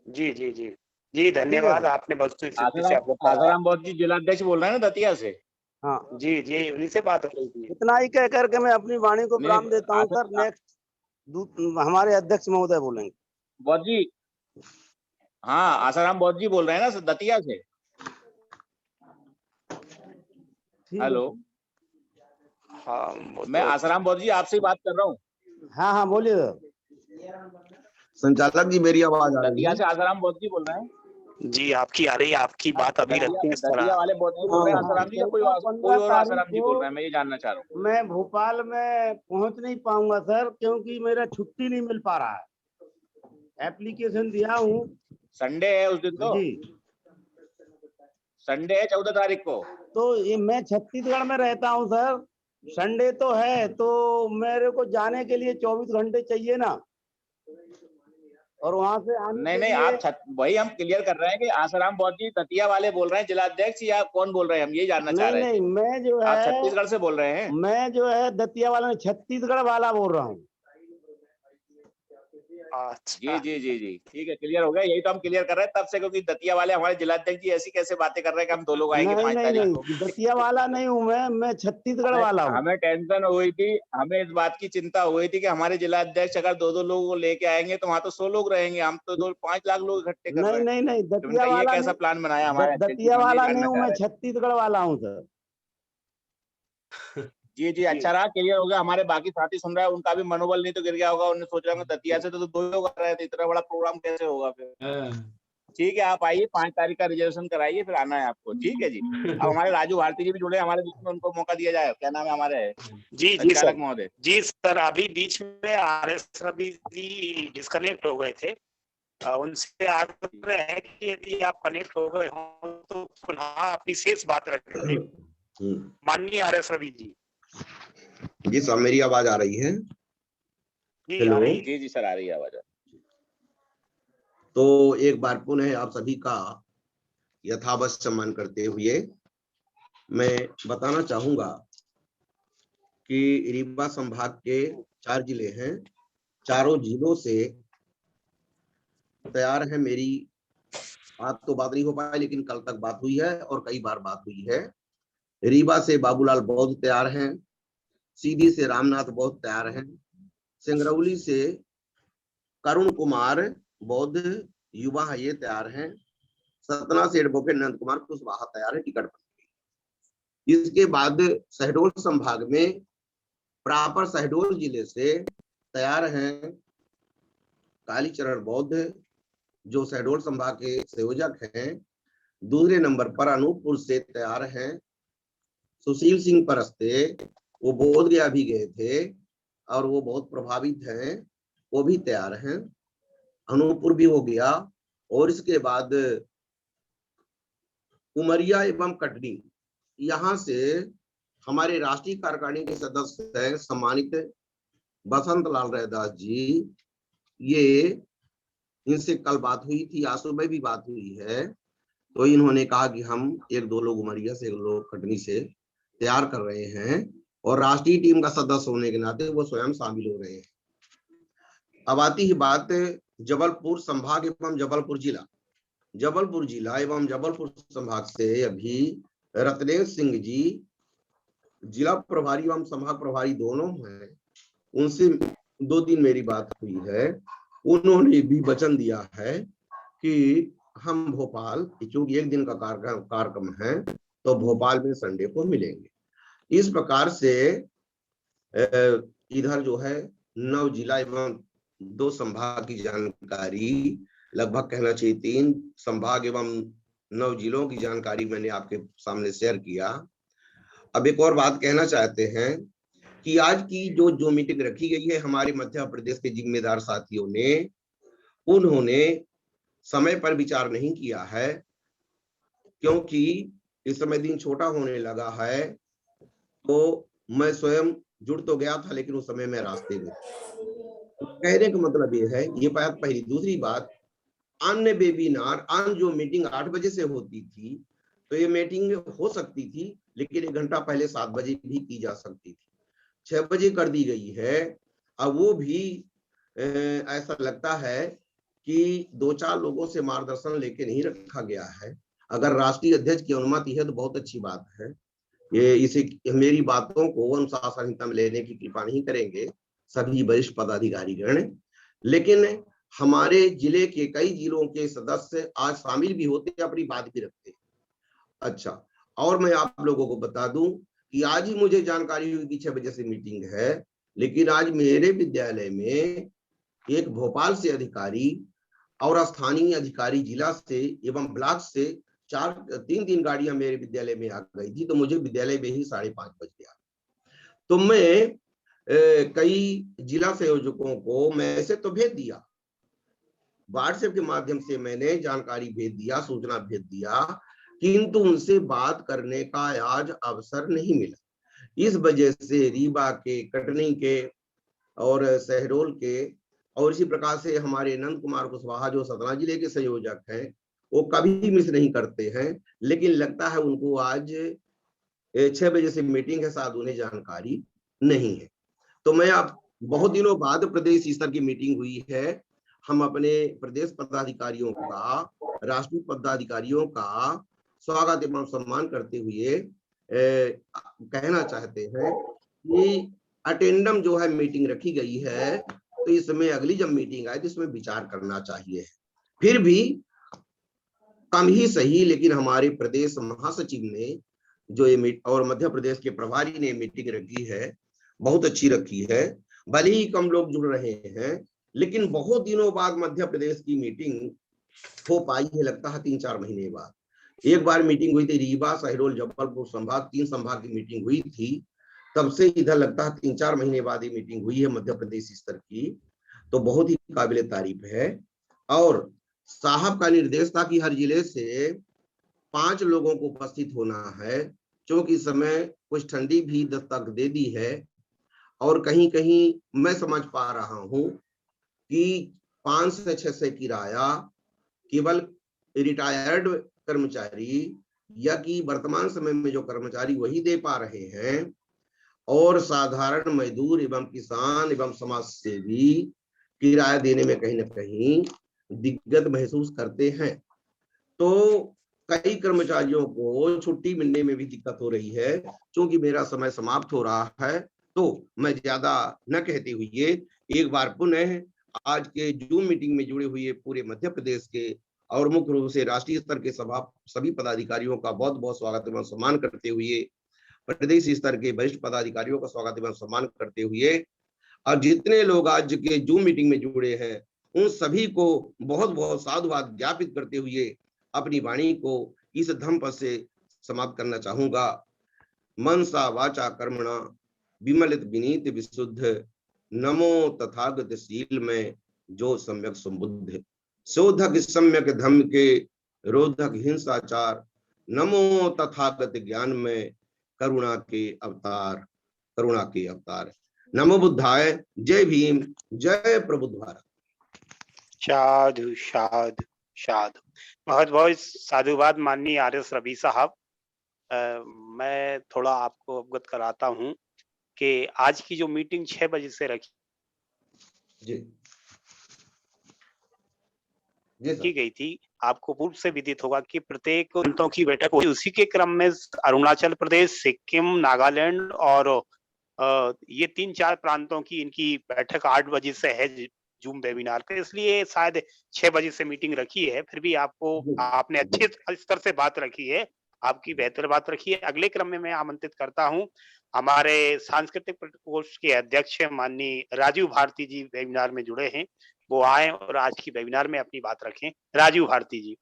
जी जी जी जी धन्यवाद, आपने वस्तुस्थिति से आसाराम बौद्ध जी जिलाध्यक्ष बोल रहे हैं ना दतिया से। हाँ जी जी उन्हीं से बात हो रही थी। इतना ही कह करके मैं अपनी वाणी को विराम देता हूँ सर। नेक्स्ट हमारे अध्यक्ष महोदय बोलेंगे। बौद्ध जी, हाँ आसाराम बौद्ध जी बोल रहे हैं ना दतिया से। हेलो। हाँ मैं आसाराम बौद्ध जी आपसे ही बात कर रहा हूँ। हाँ हाँ बोलिए। संचालक जी मेरी आवाज आ रही दतिया है? से आसाराम बौद्ध जी बोल रहे हैं? जी आपकी आ रही है, आपकी बात अभी रखते हैं इस तरह। दतिया वाले बौद्ध जी बोल रहे हैं आसाराम जी, या कोई और आसाराम जी बोल रहे हैं? मैं ये जानना चाह रहा हूँ। मैं भोपाल में पहुंच नहीं पाऊंगा सर, क्योंकि मेरा छुट्टी नहीं मिल पा रहा है। एप्लीकेशन दिया हूँ। संडे है उस दिन तो जी संडे है 14 तारीख को। तो ये मैं छत्तीसगढ़ में रहता हूँ सर, संडे तो है, तो मेरे को जाने के लिए 24 घंटे चाहिए ना, और वहां से आने नहीं के नहीं लिए... आप वही हम क्लियर कर रहे हैं कि आसाराम बौद्ध जी दतिया वाले बोल रहे हैं जिलाध्यक्ष, या कौन बोल रहे हैं, हम ये जानना चाह रहे हैं। नहीं मैं जो है आप छत्तीसगढ़ से बोल रहे हैं? मैं जो है दतिया वाला नहीं, छत्तीसगढ़ वाला बोल रहा हूँ। जी जी जी जी ठीक है, क्लियर हो गया। यही तो हम क्लियर कर रहे हैं तब से, क्योंकि दतिया वाले हमारे जिलाध्यक्ष जी ऐसी कैसे बातें कर रहे हैं कि हम 2 लोग आएंगे 5 तारीख को। दतिया वाला नहीं हूँ मैं छत्तीसगढ़ वाला हूँ। हमें टेंशन हुई थी, हमें इस बात की चिंता हुई थी कि हमारे जिलाध्यक्ष अगर 2-2 लोगों को लेके आएंगे तो वहाँ तो 100 लोग रहेंगे, हम तो 5 लाख लोग इकट्ठे कर रहे हैं। नहीं दतिया ये वाला कैसा प्लान बनाया हमारे दतिया वाला नहीं हूँ, मैं छत्तीसगढ़ वाला हूँ सर। जी जी अच्छा रहा, क्लियर हो गया। हमारे बाकी साथी सुन रहे हैं, उनका भी मनोबल नहीं तो गिर गया होगा, उन्हें सोच रहे होंगे दतिया से तो 2 लोग आ रहे थे, इतना बड़ा प्रोग्राम कैसे होगा फिर। ठीक है आप आइए, 5 तारीख का रिजर्वेशन कराइए, फिर आना है आपको। ठीक है जी। अब हमारे राजू भारती जी भी जुड़े हमारे बीच में, उनको मौका दिया जाए। क्या नाम है हमारे जी संचालक महोदय? जी सर अभी बीच में RS रवि जी डिस्कनेक्ट हो गए थे, उनसे आग्रह है कि यदि आप कनेक्ट हो गए हो तो पुनः अपनी शेष बात रखें। माननीय RS रवि जी। जी सर मेरी आवाज आ रही है? हेलो। जी जी सर आ रही है आवाज। तो एक बार पुनः आप सभी का यथावत सम्मान करते हुए मैं बताना चाहूंगा कि रीवा संभाग के 4 जिले हैं, चारों जिलों से तैयार है। मेरी आज तो बात नहीं हो पाई, लेकिन कल तक बात हुई है और कई बार बात हुई है। रीवा से बाबूलाल बौद्ध तैयार हैं, सीधी से रामनाथ बौद्ध तैयार हैं, सिंगरौली से करुण कुमार बौद्ध युवा ये तैयार हैं, सतना से एडवोकेट नंद कुमार कुशवाहा तैयार है टिकट पर। इसके बाद शहडोल संभाग में प्रॉपर शहडोल जिले से तैयार हैं कालीचरण बौद्ध, जो शहडोल संभाग के संयोजक हैं। दूसरे नंबर पर अनूपपुर से तैयार हैं सुशील सिंह परस्ते, वो बोध गया भी गए थे और वो बहुत प्रभावित हैं, वो भी तैयार हैं। अनूपपुर भी हो गया। और इसके बाद उमरिया एवं कटनी, यहाँ से हमारे राष्ट्रीय कार्यकारिणी के सदस्य हैं सम्मानित बसंत लाल रैदास जी। ये इनसे कल बात हुई थी, आज सुबह भी बात हुई है, तो इन्होंने कहा कि हम 1-2 लोग उमरिया से, 1 लोग कटनी से तैयार कर रहे हैं और राष्ट्रीय टीम का सदस्य होने के नाते वो स्वयं शामिल हो रहे हैं। अब आती है बात जबलपुर संभाग एवं जबलपुर जिला एवं जबलपुर संभाग से अभी रत्नेश सिंह जी जिला प्रभारी एवं संभाग प्रभारी दोनों हैं, उनसे 2 दिन मेरी बात हुई है। उन्होंने भी वचन दिया है कि हम भोपाल, चूंकि 1 दिन का कार्यक्रम है, तो भोपाल में संडे को मिलेंगे। इस प्रकार से इधर जो है 9 जिला एवं 2 संभाग की जानकारी, लगभग कहना चाहिए 3 संभाग एवं 9 जिलों की जानकारी मैंने आपके सामने शेयर किया। अब एक और बात कहना चाहते हैं कि आज की जो मीटिंग रखी गई है हमारे मध्य प्रदेश के जिम्मेदार साथियों ने, उन्होंने समय पर विचार नहीं किया है, क्योंकि इस समय दिन छोटा होने लगा है। तो मैं स्वयं जुड़ तो गया था, लेकिन उस समय मैं रास्ते में, कहने का मतलब ये है, ये बात पहली। दूसरी बात, अन्य वेबिनार, अन्य जो मीटिंग 8 बजे से होती थी, तो ये मीटिंग हो सकती थी, लेकिन 1 घंटा पहले 7 बजे भी की जा सकती थी। 6 बजे कर दी गई है। अब वो भी ऐसा लगता है कि 2-4 लोगों से मार्गदर्शन लेके नहीं रखा गया है। अगर राष्ट्रीय अध्यक्ष की अनुमति है तो बहुत अच्छी बात है। ये इसे मेरी बातों को अनुशासन संहिता में लेने की कृपा नहीं करेंगे सभी वरिष्ठ पदाधिकारीगण, लेकिन हमारे जिले के कई जिलों के सदस्य आज शामिल भी होते, अपनी बात भी रखते। अच्छा, और मैं आप लोगों को बता दूं कि आज ही मुझे जानकारी हुई कि 6 बजे से मीटिंग है, लेकिन आज मेरे विद्यालय में एक भोपाल से अधिकारी और स्थानीय अधिकारी जिला से एवं ब्लॉक से 3 गाड़ियां मेरे विद्यालय में आ गई थी, तो मुझे विद्यालय में ही 5:30 बज गया। तो मैं कई जिला संयोजकों को मैसेज तो भेज दिया, व्हाट्सएप के माध्यम से मैंने जानकारी भेज दिया, सूचना भेज दिया, किंतु उनसे बात करने का आज अवसर नहीं मिला। इस वजह से रीवा के, कटनी के और शहडोल के, और इसी प्रकार से हमारे नंद कुमार कुशवाहा जो सतना जिले के संयोजक हैं, वो कभी मिस नहीं करते हैं, लेकिन लगता है उनको आज 6 बजे से मीटिंग है, शायद उन्हें जानकारी नहीं है। तो मैं आप बहुत दिनों बाद प्रदेश स्तर की मीटिंग हुई है। हम अपने प्रदेश पदाधिकारियों का, राष्ट्रीय पदाधिकारियों का स्वागत एवं सम्मान करते हुए कहना चाहते हैं कि अटेंडम जो है मीटिंग रखी गई है, तो इसमें अगली जब मीटिंग आए तो इसमें विचार करना चाहिए। फिर भी कम ही सही, लेकिन हमारे प्रदेश महासचिव ने जो ये और मध्य प्रदेश के प्रभारी ने मीटिंग रखी है, बहुत अच्छी रखी है। भले ही कम लोग जुड़ रहे हैं, लेकिन बहुत दिनों बाद मध्य प्रदेश की मीटिंग हो पाई है, लगता है 3-4 महीने बाद। एक बार मीटिंग हुई थी रीवा, शहडोल, जबलपुर संभाग, 3 संभाग की मीटिंग हुई थी, तब से इधर लगता है 3-4 महीने बाद ये मीटिंग हुई है मध्य प्रदेश स्तर की, तो बहुत ही काबिले तारीफ है। और साहब का निर्देश था कि हर जिले से 5 लोगों को उपस्थित होना है, क्योंकि इस समय कुछ ठंडी भी दस्तक दे दी है, और कहीं कहीं मैं समझ पा रहा हूं कि 5 से 6 से किराया केवल रिटायर्ड कर्मचारी या कि वर्तमान समय में जो कर्मचारी वही दे पा रहे हैं, और साधारण मजदूर एवं किसान एवं समाज सेवी किराया देने में कहीं ना कहीं दिक्कत महसूस करते हैं। तो कई कर्मचारियों को छुट्टी मिलने में भी दिक्कत हो रही है। क्योंकि मेरा समय समाप्त हो रहा है, तो मैं ज्यादा न कहते हुए एक बार पुनः आज के जूम मीटिंग में जुड़े हुए पूरे मध्य प्रदेश के और मुख्य रूप से राष्ट्रीय स्तर के सभी पदाधिकारियों का बहुत बहुत स्वागत एवं सम्मान करते हुए, प्रदेश स्तर के वरिष्ठ पदाधिकारियों का स्वागत एवं सम्मान करते हुए, और जितने लोग आज के जूम मीटिंग में जुड़े हैं उन सभी को बहुत बहुत साधुवाद ज्ञापित करते हुए अपनी वाणी को इस धम पद से समाप्त करना चाहूंगा। मनसा वाचा कर्मणा विमलित विनीत विशुद्ध, नमो तथागत शील में जो सम्यक संबुद्ध, शोधक सम्यक धम्म के रोधक हिंसाचार, नमो तथागत ज्ञान में करुणा के अवतार, करुणा के अवतार। नमो बुद्धाय, जय भीम, जय प्रबुद्ध भारत। साधु साधु साधु, बहुत बहुत साधुवाद माननीय RS रवि साहब। मैं थोड़ा आपको अवगत कराता हूं कि आज की जो मीटिंग 6 बजे से जी की गई थी, आपको पूर्व से विदित होगा कि प्रत्येक प्रांतों की बैठक हुई। उसी के क्रम में अरुणाचल प्रदेश, सिक्किम, नागालैंड और ये 3-4 प्रांतों की इनकी बैठक 8 बजे से है जूम वेबिनार पे, इसलिए शायद 6 बजे से मीटिंग रखी है। फिर भी आपने अच्छे स्तर से बात रखी है, आपकी बेहतर बात रखी है। अगले क्रम में मैं आमंत्रित करता हूं हमारे सांस्कृतिक प्रकोष्ठ के अध्यक्ष माननीय राजीव भारती जी वेबिनार में जुड़े हैं, वो आए और आज की वेबिनार में अपनी बात रखें। राजीव भारती जी।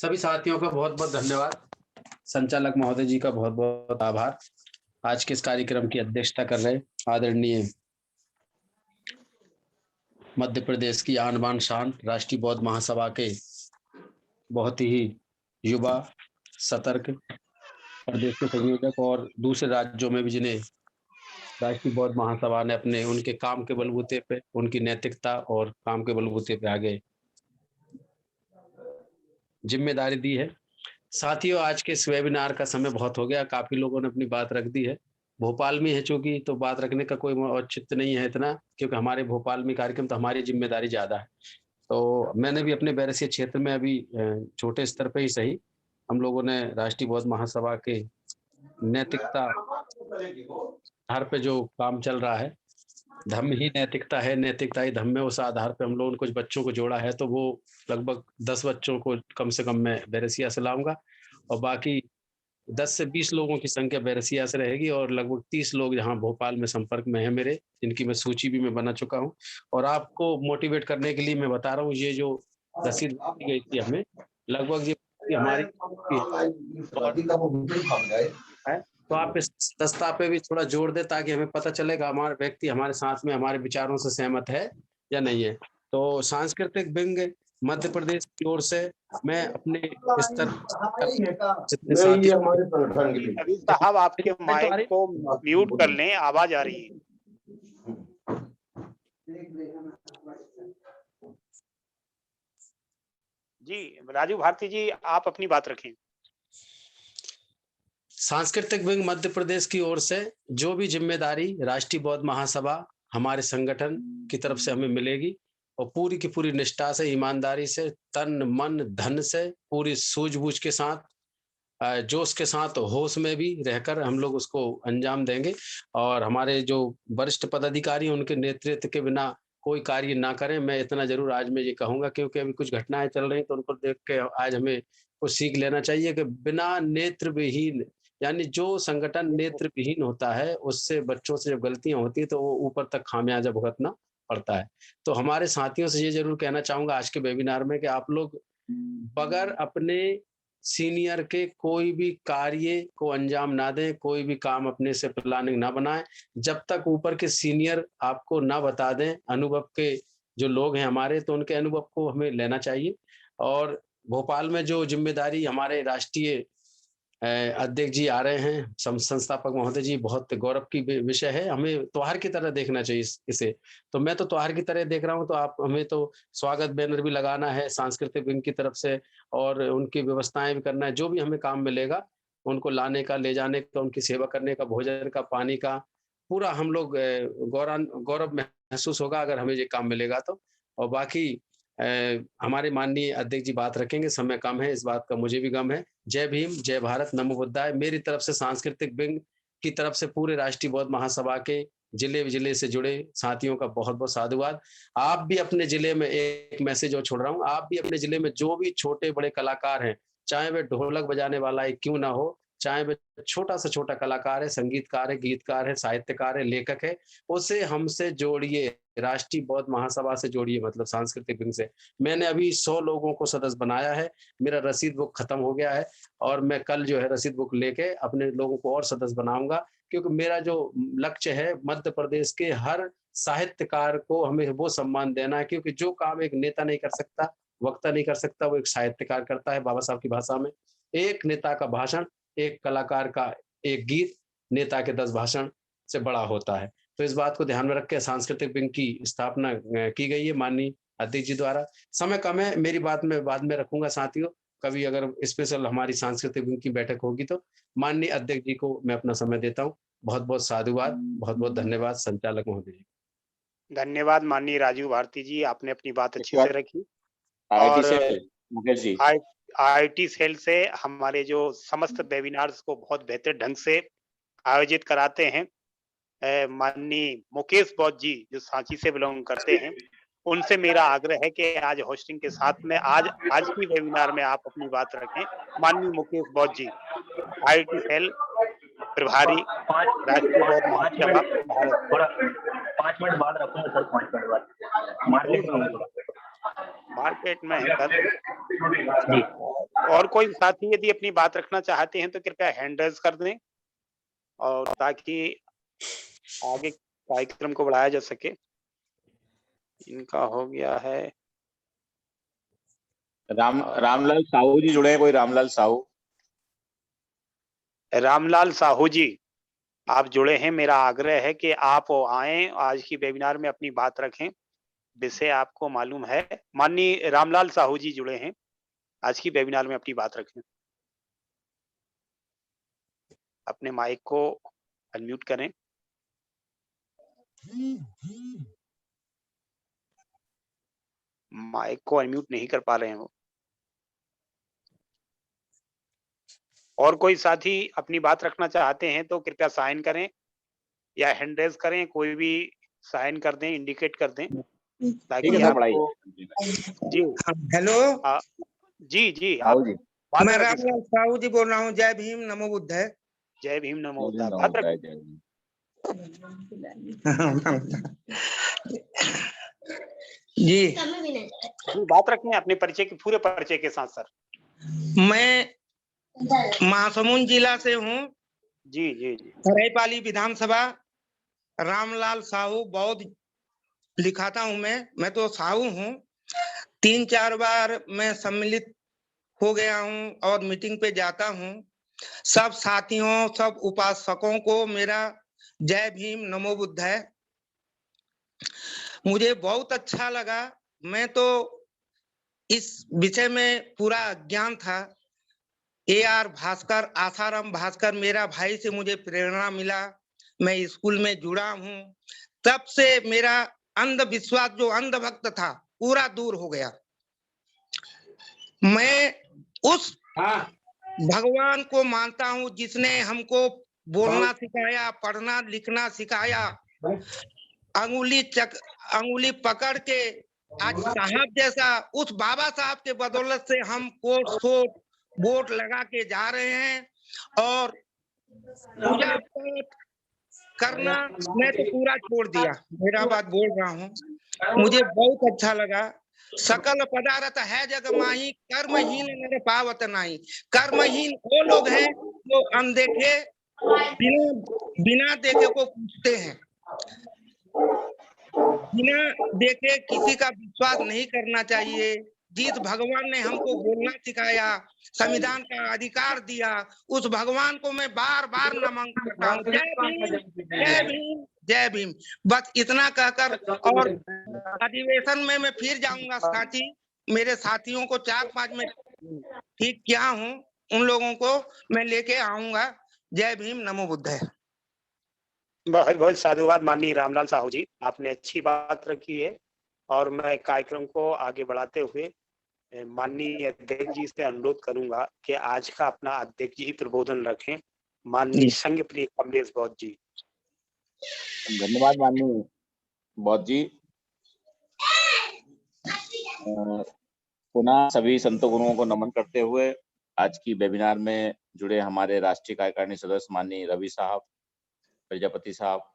सभी साथियों का बहुत बहुत धन्यवाद। संचालक महोदय जी का बहुत बहुत आभार। आज के इस कार्यक्रम की अध्यक्षता कर रहे आदरणीय मध्य प्रदेश की आन बान शान राष्ट्रीय बौद्ध महासभा के बहुत ही युवा, सतर्क प्रदेश के संयोजक और दूसरे राज्यों में भी जिन्हें राष्ट्रीय बौद्ध महासभा ने अपने उनके काम के बलबूते पे, उनकी नैतिकता और काम के बलबूते पे आगे जिम्मेदारी दी है। साथियों, आज के इस वेबिनार का समय बहुत हो गया, काफी लोगों ने अपनी बात रख दी है। भोपाल में है चूंकि, तो बात रखने का कोई औचित्य नहीं है इतना, क्योंकि हमारे भोपाल में कार्यक्रम, तो हमारी जिम्मेदारी ज्यादा है। तो मैंने भी अपने बैरसिया क्षेत्र में अभी छोटे स्तर पे ही सही, हम लोगों ने राष्ट्रीय बौद्ध महासभा के नैतिकता आधार पे जो काम चल रहा है, धम्म ही नैतिकता है, नैतिकता ही धम्म है, उस आधार पे हम लोगों ने कुछ बच्चों को जोड़ा है। तो वो लगभग 10 बच्चों को कम से कम मैं बैरसिया से लाऊंगा, और बाकी 10 से 20 लोगों की संख्या बैरसिया से रहेगी, और लगभग 30 लोग यहाँ भोपाल में संपर्क में है मेरे, जिनकी मैं सूची भी मैं बना चुका हूँ। और आपको मोटिवेट करने के लिए मैं बता रहा हूँ, ये जो रसीद दी गई थी हमें, लगभग ये हमारी है, तो आप इस दस्ता पे भी थोड़ा जोड़ दे, ताकि हमें पता चलेगा हमारे व्यक्ति हमारे साथ में हमारे विचारों से सहमत है या नहीं है। तो सांस्कृतिक विंग मध्य प्रदेश की ओर से मैं अपने स्तर अभी साहब आपके माइक को म्यूट कर लें, आवाज आ रही है। जी राजू भारती जी, आप अपनी बात रखें। सांस्कृतिक विंग मध्य प्रदेश की ओर से जो भी जिम्मेदारी राष्ट्रीय बौद्ध महासभा हमारे संगठन की तरफ से हमें मिलेगी, और पूरी की पूरी निष्ठा से, ईमानदारी से, तन मन धन से, पूरी सूझबूझ के साथ, जोश के साथ, होश में भी रहकर हम लोग उसको अंजाम देंगे। और हमारे जो वरिष्ठ पदाधिकारी हैं, उनके नेतृत्व के बिना कोई कार्य ना करें, मैं इतना जरूर आज मैं ये कहूंगा, क्योंकि अभी कुछ घटनाएं चल रही, तो उनको देख के आज हमें कुछ सीख लेना चाहिए कि बिना नेत्र विहीन, यानी जो संगठन नेत्र विहीन होता है, उससे बच्चों से जब गलतियां होती है तो वो ऊपर तक खामियाजा भुगतना पड़ता है। तो हमारे साथियों से ये जरूर कहना चाहूंगा आज के वेबिनार में कि आप लोग बगैर अपने सीनियर के कोई भी कार्य को अंजाम ना दें, कोई भी काम अपने से प्लानिंग ना बनाएं, जब तक ऊपर के सीनियर आपको ना बता दें। अनुभव के जो लोग हैं हमारे, तो उनके अनुभव को हमें लेना चाहिए। और भोपाल में जो जिम्मेदारी हमारे राष्ट्रीय अध्यक्ष जी आ रहे हैं, संस्थापक महोदय जी, बहुत गौरव की विषय है, हमें त्योहार की तरह देखना चाहिए इसे। तो मैं तो त्योहार की तरह देख रहा हूं, तो आप हमें तो स्वागत बैनर भी लगाना है सांस्कृतिक विंग की तरफ से, और उनकी व्यवस्थाएं भी करना है। जो भी हमें काम मिलेगा उनको लाने का, ले जाने का, उनकी सेवा करने का, भोजन का, पानी का, पूरा हम लोग गौरव महसूस होगा अगर हमें ये काम मिलेगा तो। और बाकी हमारे माननीय अध्यक्ष जी बात रखेंगे, समय कम है, इस बात का मुझे भी गम है। जय भीम, जय भारत, नमो बुद्धाय। मेरी तरफ से सांस्कृतिक विंग की तरफ से पूरे राष्ट्रीय बौद्ध महासभा के जिले से जुड़े साथियों का बहुत बहुत साधुवाद। आप भी अपने जिले में, एक मैसेज और छोड़ रहा हूँ, आप भी अपने जिले में जो भी छोटे बड़े कलाकार हैं, चाहे वे ढोलक बजाने वाला ही क्यों ना हो, चाहे वे छोटा से छोटा कलाकार है, संगीतकार है, गीतकार है, साहित्यकार है, लेखक है, उसे हमसे जोड़िए, राष्ट्रीय बौद्ध महासभा से जोड़िए, मतलब सांस्कृतिक विंग से। मैंने अभी 100 लोगों को सदस्य बनाया है, मेरा रसीद बुक खत्म हो गया है, और मैं कल जो है रसीद बुक लेके अपने लोगों को और सदस्य बनाऊंगा, क्योंकि मेरा जो लक्ष्य है मध्य प्रदेश के हर साहित्यकार को हमें वो सम्मान देना है, क्योंकि जो काम एक नेता नहीं कर सकता, वक्ता नहीं कर सकता, वो एक साहित्यकार करता है। बाबा साहब की भाषा में, एक नेता का भाषण, एक कलाकार का एक गीत, नेता के 10 भाषण से बड़ा होता है। तो इस बात को ध्यान में रख के सांस्कृतिक विंग की स्थापना की गई है माननीय अध्यक्ष जी द्वारा। समय कम है, मेरी बात में बाद में रखूंगा साथियों, कभी अगर स्पेशल हमारी सांस्कृतिक विंग की बैठक होगी तो माननीय अध्यक्ष जी को मैं अपना समय देता हूँ। बहुत बहुत साधुवाद, बहुत बहुत धन्यवाद संचालक महोदय जी। धन्यवाद माननीय राजू भारती जी, आपने अपनी बात अच्छे से रखी। और IIT सेल से हमारे जो समस्त वेबिनार्स को बहुत बेहतर ढंग से आयोजित कराते हैं, माननीय मुकेश बौद्ध जी जो सांची से बिलोंग करते हैं, उनसे मेरा आग्रह है कि आज होस्टिंग के साथ में आज की वेबिनार में आप अपनी बात रखें। माननीय मुकेश बौद्ध जी, IIT सेल प्रभारी, राष्ट्रीय बौद्ध महासभा भारत। 5 मिनट बाद रखूंगा सर, 5 मिनट बाद मार्केट में है सर। और कोई साथी यदि अपनी बात रखना चाहते हैं तो कृपया हैंड रेज कर दें और ताकि आगे कार्यक्रम को बढ़ाया जा सके। इनका हो गया है। रामलाल साहू जी जुड़े हैं, कोई रामलाल साहू? रामलाल साहू जी, आप जुड़े हैं। मेरा आग्रह है कि आप आए आज की वेबिनार में अपनी बात रखें। विषय आपको मालूम है। माननीय रामलाल साहू जी जुड़े हैं, आज की वेबिनार में अपनी बात रखें। अपने माइक को अनम्यूट करें। माइक को अनम्यूट नहीं कर पा रहे हैं वो। और कोई साथी अपनी बात रखना चाहते हैं तो कृपया साइन करें या हैंड रेज करें, कोई भी साइन कर दें, इंडिकेट कर दें ताकि आपको। जी हेलो जी जी साहू आप जी, मैं रामलाल साहू जी बोल रहा हूँ। जय भीम नमो बुद्धाय। जय भीम नमो जय भीम, बुद्धाय। नमो बुद्धाय, जय भीम। जी बात रखें अपने परिचय के, पूरे परिचय के साथ सर। मैं महासमुंद जिला से हूँ। जी जी जी। सरायपाली विधानसभा। रामलाल साहू बौद्ध लिखाता हूँ मैं तो साहू हूँ। 3-4 बार मैं सम्मिलित हो गया हूँ और मीटिंग पे जाता हूँ। सब साथियों, सब उपासकों को मेरा जय भीम नमो बुद्धाय। मुझे बहुत अच्छा लगा। मैं तो इस विषय में पूरा अज्ञान था। AR भास्कर, आसाराम भास्कर मेरा भाई से मुझे प्रेरणा मिला। मैं स्कूल में जुड़ा हूँ। तब से मेरा अंधविश्वास, जो अंधभक्त था, पूरा दूर हो गया। मैं उस भगवान को मानता हूँ जिसने हमको बोलना सिखाया, पढ़ना लिखना सिखाया। अंगुली पकड़ के आज साहब जैसा उस बाबा साहब के बदौलत से हम कोट वोट लगा के जा रहे हैं। और पूजा पाठ करना मैं तो पूरा छोड़ दिया। मेरा बात बोल रहा हूँ। मुझे बहुत अच्छा लगा। सकल पदार्थ है जग माही, कर्महीन नर पावत नाही। कर्महीन वो लोग हैं जो अनदेखे, बिना देखे को पूछते हैं। बिना देखे किसी का विश्वास नहीं करना चाहिए। जिस भगवान ने हमको बोलना सिखाया, संविधान का अधिकार दिया, उस भगवान को मैं बार बार नमन करता हूँ। जय भीम जय भीम जय भीम। बस इतना कहकर, और अधिवेशन में मैं फिर जाऊंगा साथी। मेरे साथियों को 4-5 में ठीक किया हूँ, उन लोगों को मैं लेके आऊंगा। जय भीम नमो बुद्धाय। बहुत बहुत साधुवाद माननीय रामलाल साहू जी, आपने अच्छी बात रखी है। और मैं कार्यक्रम को आगे बढ़ाते हुए माननीय अध्यक्ष जी से अनुरोध करूंगा कि आज का अपना अध्यक्ष जी प्रबोधन रखें। माननीय संघ प्रिय कमलेश बौद्ध जी। धन्यवाद माननीय बौद्ध जी। पुनः सभी संतों गुरुओं को नमन करते हुए आज की वेबिनार में जुड़े हमारे राष्ट्रीय कार्यकारिणी सदस्य माननीय रवि साहब, प्रजापति साहब,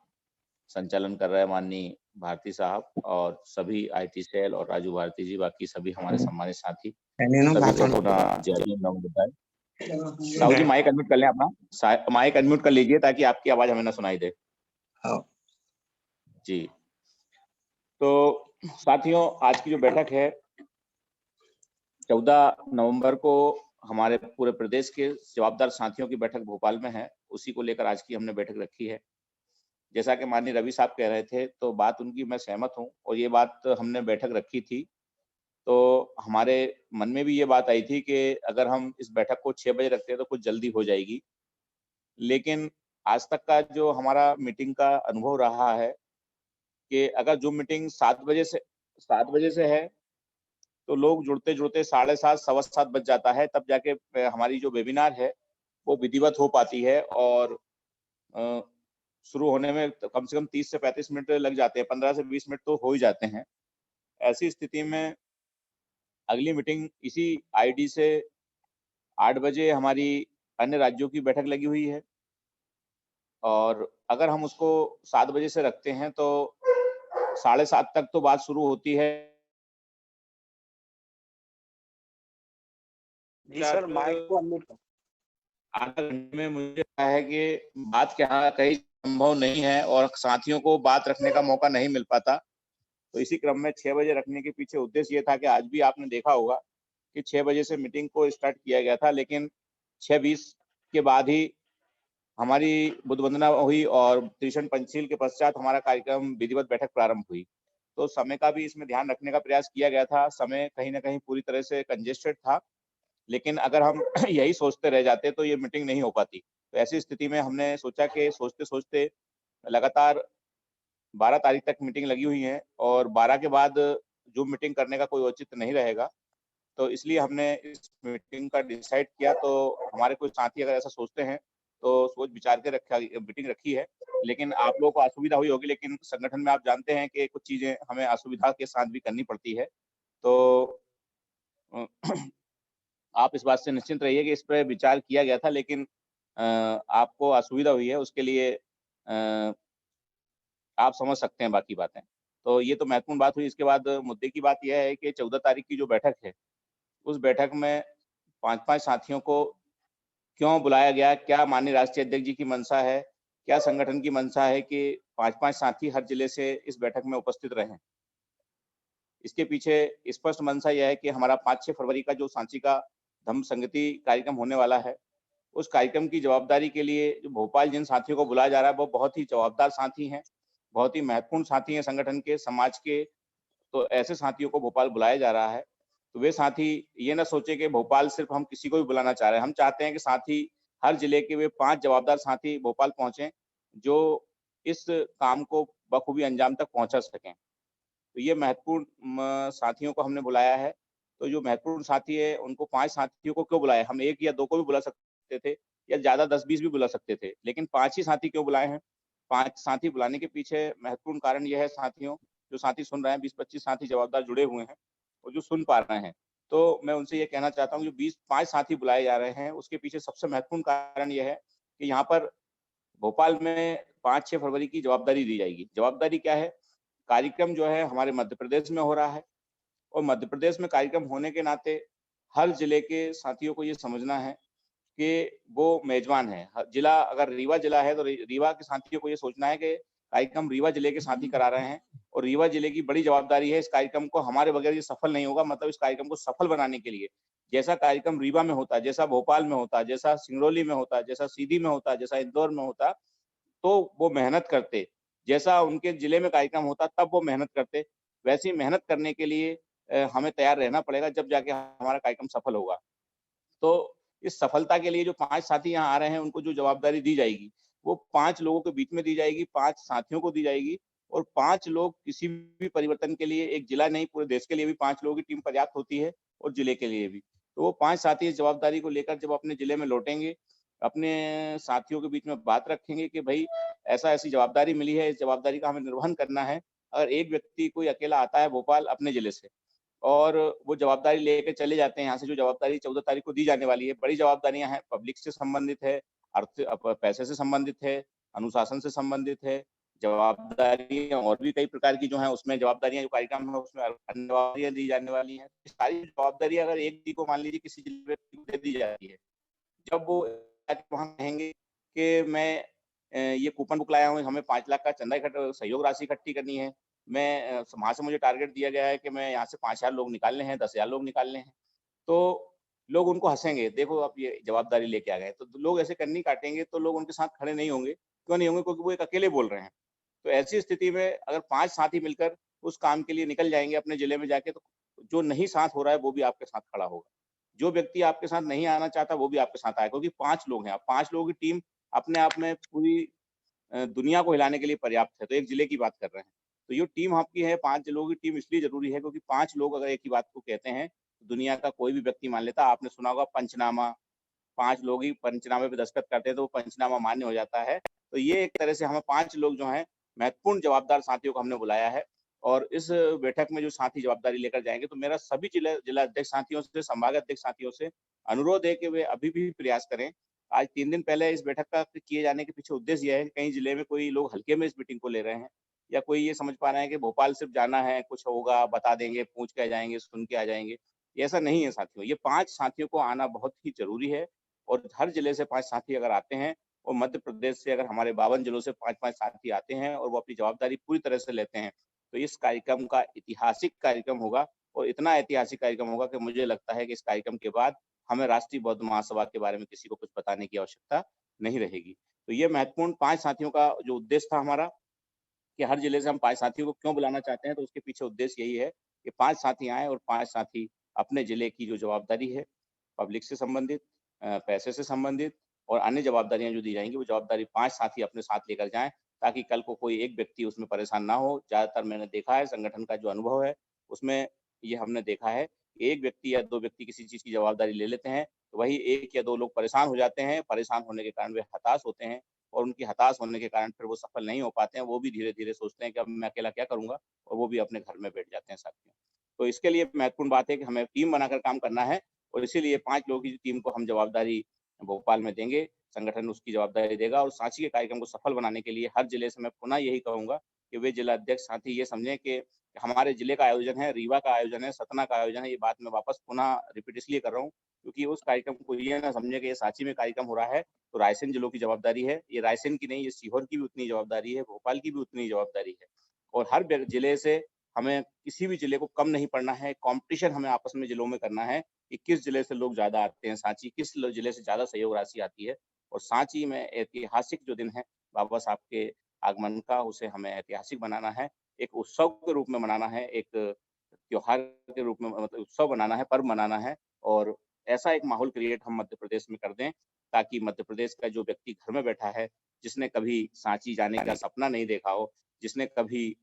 संचालन कर रहे माननीय भारती साहब और सभी IT सेल और राजू भारती जी, बाकी सभी हमारे सम्मानित साथी, सभी को पुनः जय भीम नमो बुद्धाय। साहू जी माइक अनम्यूट कर लें अपना, माइक अनम्यूट कर लीजिए ताकि आपकी आवाज हमें ना सुनाई दे। जी, तो साथियों आज की जो बैठक है 14 नवंबर को हमारे पूरे प्रदेश के जवाबदार साथियों की बैठक भोपाल में है। उसी को लेकर आज की हमने बैठक रखी है। जैसा कि माननीय रवि साहब कह रहे थे तो बात उनकी मैं सहमत हूं और ये बात हमने बैठक रखी थी तो हमारे मन में भी ये बात आई थी कि अगर हम इस बैठक को 6 बजे रखते हैं तो कुछ जल्दी हो जाएगी। लेकिन आज तक का जो हमारा मीटिंग का अनुभव रहा है कि अगर जो मीटिंग 7 बजे से है तो लोग जुड़ते 7:30 7:15 बज जाता है, तब जाके हमारी जो वेबिनार है वो विधिवत हो पाती है और शुरू होने में कम से कम 30 से 35 मिनट लग जाते हैं, 15 से 20 मिनट तो हो ही जाते हैं। ऐसी स्थिति में अगली मीटिंग इसी ID से 8 बजे हमारी अन्य राज्यों की बैठक लगी हुई है और अगर हम उसको 7 बजे से रखते हैं तो 7:30 तक तो बात शुरू होती है। जी सर, माइक को अनम्यूट कर। आधा घंटे में मुझे लगता है कि बात क्या कहीं संभव नहीं है और साथियों को बात रखने का मौका नहीं मिल पाता। तो इसी क्रम में 6 बजे रखने के पीछे उद्देश्य ये था कि आज भी आपने देखा होगा कि 6 बजे से मीटिंग को स्टार्ट किया गया था, लेकिन 6:20 के बाद ही हमारी बुद्ध वंदना हुई और त्रिशण पंचशील के पश्चात हमारा कार्यक्रम विधिवत बैठक प्रारंभ हुई। तो समय का भी इसमें ध्यान रखने का प्रयास किया गया था। समय कहीं न कहीं पूरी तरह से कंजेस्टेड था, लेकिन अगर हम यही सोचते रह जाते तो ये मीटिंग नहीं हो पाती। तो ऐसी स्थिति में हमने सोचा कि सोचते-सोचते लगातार 12 तारीख तक मीटिंग लगी हुई है और 12 के बाद ज़ूम मीटिंग करने का कोई औचित्य नहीं रहेगा। तो इसलिए हमने इस मीटिंग का डिसाइड किया। तो हमारे कुछ साथी अगर ऐसा सोचते हैं तो सोच विचार के मीटिंग रखी है। लेकिन आप लोगों को असुविधा हुई होगी, लेकिन संगठन में आप जानते हैं कि कुछ चीज़ें हमें असुविधा के साथ भी करनी पड़ती है। तो अ, आप इस बात से निश्चिंत रहिए कि इस पे विचार किया गया था, लेकिन आपको असुविधा हुई है उसके लिए आप समझ सकते हैं बाकी बातें। तो ये तो महत्वपूर्ण बात हुई। इसके बाद मुद्दे की बात यह है कि 14 तारीख की जो बैठक है, उस बैठक में 5-5 साथियों को क्यों बुलाया गया? क्या माननीय राष्ट्रीय अध्यक्ष जी की मंशा है? क्या संगठन की मंशा है कि 5-5 साथी हर जिले से इस बैठक में उपस्थित रहें? इसके पीछे स्पष्ट मंशा यह है कि हमारा 5-6 फरवरी का जो सांची का धम्म संगति कार्यक्रम होने वाला है, उस कार्यक्रम की जवाबदारी के लिए जो भोपाल जिन साथियों को बुलाया जा रहा है, वो बहुत ही जवाबदार साथी हैं, बहुत ही महत्वपूर्ण साथी हैं संगठन के, समाज के। तो ऐसे साथियों को भोपाल बुलाया जा रहा है। तो वे साथी ये ना सोचे कि भोपाल सिर्फ हम किसी को भी बुलाना चाह रहे हैं। हम चाहते हैं कि साथी हर जिले के वे 5 जवाबदार साथी भोपाल पहुँचे, जो इस काम को बखूबी अंजाम तक पहुँचा सकें। तो ये महत्वपूर्ण साथियों को हमने बुलाया है। तो जो महत्वपूर्ण साथी है, उनको 5 साथियों को क्यों बुलाया? हम 1 या 2 को भी बुला सकते थे या ज़्यादा 10-20 भी बुला सकते थे, लेकिन 5 ही साथी क्यों बुलाए हैं? 5 साथी बुलाने के पीछे महत्वपूर्ण कारण ये है साथियों, जो साथी सुन रहे हैं, 20-25 साथी जवाबदार जुड़े हुए हैं और जो सुन पा रहे हैं। तो मैं उनसे ये कहना चाहता हूँ, जो 5 साथी बुलाए जा रहे हैं, उसके पीछे सबसे महत्वपूर्ण कारण ये है कि यहाँ पर भोपाल में 5-6 फरवरी की जवाबदारी दी जाएगी। जवाबदारी क्या है? कार्यक्रम जो है हमारे मध्य प्रदेश में हो रहा है और मध्य प्रदेश में कार्यक्रम होने के नाते हर जिले के साथियों को ये समझना है कि वो मेज़बान है। जिला अगर रीवा जिला है तो रीवा के साथियों को ये सोचना है कि कार्यक्रम रीवा जिले के साथी करा रहे हैं और रीवा जिले की बड़ी जवाबदारी है, इस कार्यक्रम को हमारे बगैर ये सफल नहीं होगा। मतलब इस कार्यक्रम को सफल बनाने के लिए जैसा कार्यक्रम रीवा में होता, जैसा भोपाल में होता, जैसा सिंगरौली में होता, जैसा सीधी में होता, जैसा इंदौर में होता, तो वो मेहनत करते। जैसा उनके जिले में कार्यक्रम होता तब वो मेहनत करते। वैसी मेहनत करने के लिए हमें तैयार रहना पड़ेगा, जब जाके हमारा कार्यक्रम सफल होगा। तो इस सफलता के लिए जो 5 साथी यहाँ आ रहे हैं, उनको जो जवाबदारी दी जाएगी, वो 5 लोगों के बीच में दी जाएगी, 5 साथियों को दी जाएगी और 5 लोग किसी भी परिवर्तन के लिए, एक जिला नहीं पूरे देश के लिए भी 5 लोगों की टीम पर्याप्त होती है और जिले के लिए भी। तो वो 5 साथी इस जवाबदारी को लेकर जब अपने जिले में लौटेंगे, अपने साथियों के बीच में बात रखेंगे कि भई ऐसा-ऐसी जवाबदारी मिली है, इस जवाबदारी का हमें निर्वहन करना है। अगर एक व्यक्ति कोई अकेला आता है भोपाल अपने जिले से और वो जवाबदारी लेके चले जाते हैं यहाँ से, जो जवाबदारी 14 तारीख को दी जाने वाली है, बड़ी जवाबदारियाँ हैं, पब्लिक से संबंधित है, पैसे से संबंधित है, अनुशासन से संबंधित है, जवाबदारियाँ और भी कई प्रकार की जो हैं, उसमें जवाबदारियाँ जो कार्यक्रम है उसमें अन्य जवाबदारियाँ दी जाने वाली हैं। सारी जवाबदारियाँ अगर एक व्यक्ति को मान लीजिए किसी जिले व्यक्ति को दे दी जाती है, जब वो वहाँ कहेंगे कि मैं ये कूपन बुक लाया हूँ, हमें 5 लाख का चंदा सहयोग राशि इकट्ठी करनी है। मैं वहाँ से मुझे टारगेट दिया गया है कि मैं यहाँ से 5,000 लोग निकालने हैं, 10,000 लोग निकालने हैं। तो लोग उनको हँसेंगे, देखो आप ये जवाबदारी लेके आ गए। तो लोग ऐसे कन्नी काटेंगे तो लोग उनके साथ खड़े नहीं होंगे। क्यों नहीं होंगे? क्योंकि वो एक अकेले बोल रहे हैं। तो ऐसी स्थिति में अगर 5 साथी मिलकर उस काम के लिए निकल जाएँगे अपने जिले में जाके, तो जो नहीं साथ हो रहा है वो भी आपके साथ खड़ा होगा। जो व्यक्ति आपके साथ नहीं आना चाहता वो भी आपके साथ आएगा, क्योंकि 5 लोग हैं। अब 5 लोगों की टीम अपने आप में पूरी दुनिया को हिलाने के लिए पर्याप्त है। तो एक जिले की बात कर रहे हैं। तो ये टीम आपकी है, 5 लोगों की टीम इसलिए ज़रूरी है क्योंकि 5 लोग अगर एक ही बात को कहते हैं, तो दुनिया का कोई भी व्यक्ति मान लेता है। आपने सुना होगा पंचनामा, 5 लोग ही पंचनामे पे दस्तखत करते हैं तो वो पंचनामा मान्य हो जाता है। तो ये एक तरह से हमें 5 लोग जो हैं, महत्वपूर्ण जवाबदार साथियों को हमने बुलाया है और इस बैठक में जो साथी जवाबदारी लेकर जाएँगे, तो मेरा सभी जिला अध्यक्ष साथियों से, संभागाध्यक्ष साथियों से अनुरोध है कि वे अभी भी प्रयास करें। आज 3 दिन पहले इस बैठक का किए जाने के पीछे उद्देश्य ये है कि कहीं जिले में कोई लोग हल्के में इस मीटिंग को ले रहे हैं या कोई ये समझ पा रहे हैं कि भोपाल सिर्फ जाना है, कुछ होगा, बता देंगे, पूछ के आ जाएँगे, सुन के आ जाएँगे। ये ऐसा नहीं है साथियों। ये 5 साथियों को आना बहुत ही जरूरी है और हर जिले से 5 साथी अगर आते हैं और मध्य प्रदेश से अगर हमारे 52 जिलों से 5-5 साथी आते हैं और वो अपनी जवाबदारी पूरी तरह से लेते हैं, तो इस कार्यक्रम का ऐतिहासिक कार्यक्रम होगा और इतना ऐतिहासिक कार्यक्रम होगा कि मुझे लगता है कि इस कार्यक्रम के बाद हमें राष्ट्रीय बौद्ध महासभा के बारे में किसी को कुछ बताने की आवश्यकता नहीं रहेगी। तो ये महत्वपूर्ण 5 साथियों का जो उद्देश्य था हमारा कि हर जिले से हम 5 साथियों को क्यों बुलाना चाहते हैं, तो उसके पीछे उद्देश्य यही है कि 5 साथी आए और 5 साथी अपने जिले की जो जवाबदारी है, पब्लिक से संबंधित, पैसे से संबंधित और अन्य जवाबदारियां जो दी जाएंगी, वो जवाबदारी 5 साथी अपने साथ लेकर जाएं, ताकि कल को कोई एक व्यक्ति उसमें परेशान ना हो। ज्यादातर मैंने देखा है संगठन का जो अनुभव है उसमें ये हमने देखा है, एक व्यक्ति या 2 व्यक्ति किसी चीज की जवाबदारी ले लेते हैं, तो वही 1 या 2 लोग परेशान हो जाते हैं। परेशान होने के कारण वे हताश होते हैं और उनकी हताश होने के कारण फिर वो सफल नहीं हो पाते हैं। वो भी धीरे-धीरे सोचते हैं कि अब मैं अकेला क्या करूँगा, और वो भी अपने घर में बैठ जाते हैं साथियों। तो इसके लिए महत्वपूर्ण बात है कि हमें टीम बनाकर काम करना है और इसीलिए 5 लोगों की टीम को हम जवाबदारी भोपाल में देंगे, संगठन उसकी जवाबदारी देगा और सांची के कार्यक्रम को सफल बनाने के लिए हर जिले से मैं पुनः यही कहूँगा कि वे जिला अध्यक्ष साथी ये समझें कि हमारे जिले का आयोजन है, रीवा का आयोजन है, सतना का आयोजन है। ये बात मैं वापस पुनः रिपीट इसलिए कर रहा हूँ क्योंकि उस कार्यक्रम को ये ना समझे कि ये सांची में कार्यक्रम हो रहा है तो रायसेन जिलों की जवाबदारी है। ये रायसेन की नहीं, ये सीहोर की भी उतनी जवाबदारी है, भोपाल की भी उतनी जवाबदारी है और हर जिले से हमें किसी भी जिले को कम नहीं पड़ना है। कंपटीशन हमें आपस में जिलों में करना है कि किस जिले से लोग ज्यादा आते हैं सांची, किस जिले से ज्यादा सहयोग राशि आती है। और सांची में ऐतिहासिक जो दिन है बाबा साहब के आगमन का, उसे हमें ऐतिहासिक बनाना है, एक उत्सव के रूप में मनाना है, एक त्योहार के रूप में मतलब उत्सव बनाना है, पर्व मनाना है और ऐसा एक माहौल क्रिएट हम मध्य प्रदेश में कर दें ताकि मध्य प्रदेश का जो व्यक्ति घर में बैठा है, जिसने कभी सांची जाने का सपना नहीं देखा हो, जिसने कभी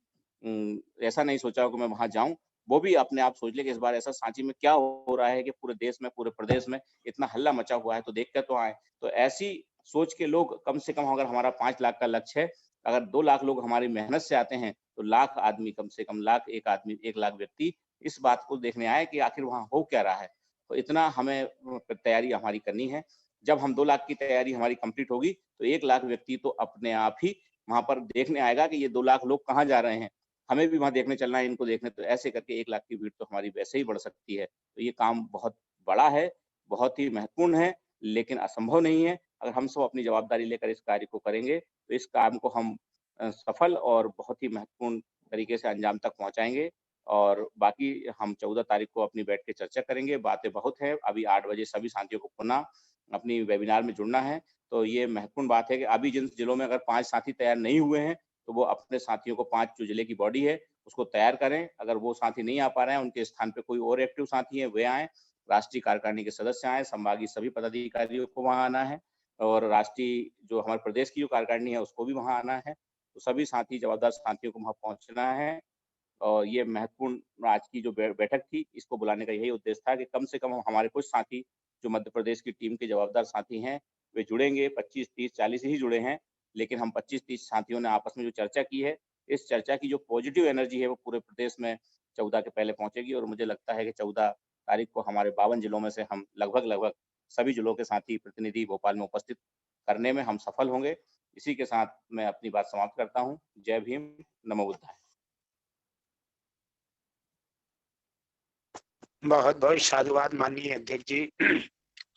ऐसा नहीं सोचा हो कि मैं वहां जाऊं, वो भी अपने आप सोच ले कि इस बार ऐसा सांची में क्या हो रहा है कि पूरे देश में, पूरे प्रदेश में इतना हल्ला मचा हुआ है, तो देख कर तो आए। तो ऐसी सोच के लोग कम से कम, अगर हमारा 5 लाख का लक्ष्य है, अगर 2 लाख लोग हमारी मेहनत से आते हैं तो लाख आदमी, कम से कम लाख, एक आदमी, 1 लाख व्यक्ति इस बात को देखने आए कि आखिर वहां हो क्या रहा है। तो इतना हमें तैयारी हमारी करनी है। जब हम 2 लाख की तैयारी हमारी कंप्लीट होगी तो 1 लाख व्यक्ति तो अपने आप ही वहां पर देखने आएगा कि ये 2 लाख लोग कहाँ जा रहे हैं, हमें भी वहां देखने चलना है, इनको देखने। तो ऐसे करके 1 लाख की भीड़ तो हमारी वैसे ही बढ़ सकती है। तो ये काम बहुत बड़ा है, बहुत ही महत्वपूर्ण है, लेकिन असंभव नहीं है। अगर हम सब अपनी जवाबदारी लेकर इस कार्य को करेंगे तो इस काम को हम सफल और बहुत ही महत्वपूर्ण तरीके से अंजाम तक पहुंचाएंगे। और बाकी हम 14 तारीख को अपनी बैठ के चर्चा करेंगे। बातें बहुत हैं। अभी 8 बजे सभी साथियों को पुनः अपनी वेबिनार में जुड़ना है। तो ये महत्वपूर्ण बात है कि अभी जिन जिलों में अगर 5 साथी तैयार नहीं हुए हैं तो वो अपने साथियों को, 5 जो जिले की बॉडी है उसको तैयार करें। अगर वो साथी नहीं आ पा रहे हैं, उनके स्थान पे कोई और एक्टिव साथी है वे आए, राष्ट्रीय कार्यकारिणी के सदस्य आए, संभागीय सभी पदाधिकारियों को वहां आना है और राष्ट्रीय जो हमारे प्रदेश की जो कार्यकारिणी है उसको भी वहां आना है। तो सभी साथी, जवाबदार साथियों को वहां पहुंचना है। और ये महत्वपूर्ण आज की जो बैठक थी, इसको बुलाने का यही उद्देश्य था कि कम से कम हमारे कुछ साथी जो मध्य प्रदेश की टीम के जवाबदार साथी हैं वे जुड़ेंगे। 25, 30, 40 ही जुड़े हैं, लेकिन हम 25-30 साथियों ने आपस में जो चर्चा की है, इस चर्चा की जो पॉजिटिव एनर्जी है वो पूरे प्रदेश में 14 के पहले पहुंचेगी। और मुझे लगता है कि 14 तारीख को हमारे 52 जिलों में से हम लगभग सभी जिलों के साथी प्रतिनिधि भोपाल में उपस्थित करने में हम सफल होंगे। इसी के साथ मैं अपनी बात समाप्त करता हूँ। जय भीम, नमो बुद्धाय। बहुत बहुत साधुवाद माननीय अध्यक्ष जी।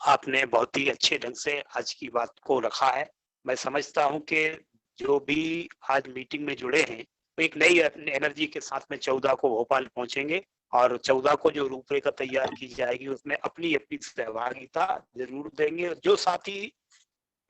आपने बहुत ही अच्छे ढंग से आज की बात को रखा है। मैं समझता हूं कि जो भी आज मीटिंग में जुड़े हैं वो एक नई एनर्जी के साथ में 14 को भोपाल पहुंचेंगे और 14 को जो रूपरेखा तैयार की जाएगी उसमें अपनी अपनी सहभागिता जरूर देंगे। जो साथी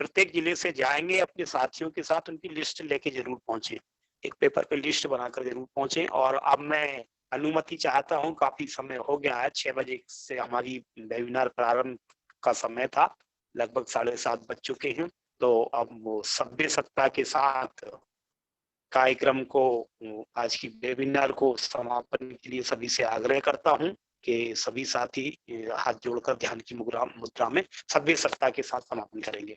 प्रत्येक जिले से जाएंगे अपने साथियों के साथ उनकी लिस्ट लेके जरूर पहुंचे, एक पेपर पे लिस्ट बनाकर जरूर पहुंचे। और अब मैं अनुमति चाहता हूं, काफी समय हो गया है, 6 बजे से हमारी वेबिनार प्रारंभ का समय था, लगभग 7:30 बज चुके हैं। तो अब वो सभ्य सत्ता के साथ कार्यक्रम को, आज की वेबिनार को समापन के लिए सभी से आग्रह करता हूं कि सभी साथी हाथ जोड़कर ध्यान की मुद्रा में सभ्य सत्ता के साथ समापन करेंगे।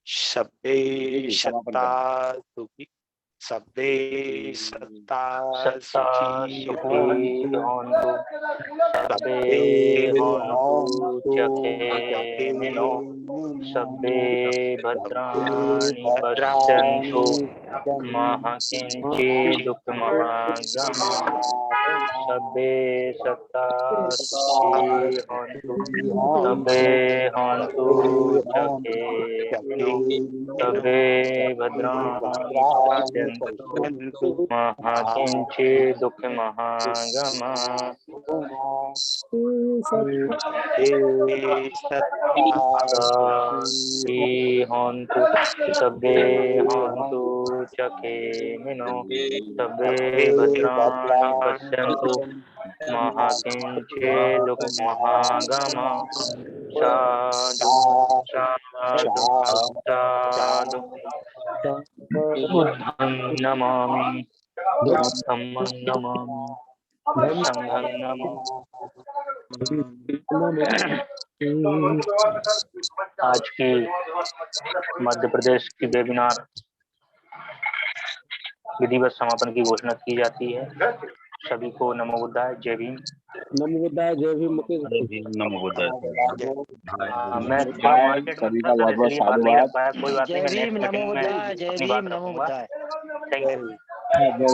सभ्य सत्ता सुखी, सभ्य सत्ता सुखी होन्तु, सभ्ये होन्तु, सभ्ये भद्राणि पश्यन्तु, मा किञ्चित् दुःखमागमः। सबे सत्तासी हन्तु सबे हन्तु चखेनो सबे भद्राणि पश्यन्तु महकिंचे दुःख महागमा हन्तु सबे हन्तु चखेनो सबे भद्राणि पश्यन्तु महकिंचे दुःख महागमा साधु साधु साधु बुद्धं नमामि धम्मं नमामि संघं नमामि। आज की मध्य प्रदेश की वेबिनार विधिवत समापन की घोषणा की जाती है। सभी को नमो बुद्धाय, जय भीम। नमो बुद्धाय, जय भीम। नमो बुद्धाय। मैं थोड़ा मार्केट में था सर, इसलिए बात नहीं रख पाया। कोई बात नहीं, मैं जय भीम, नेक्स्ट नमो मीटिंग में बुद्धाय, जय अपनी भीम, बात नमो रखूंगा। बुद्धाय। Thank you.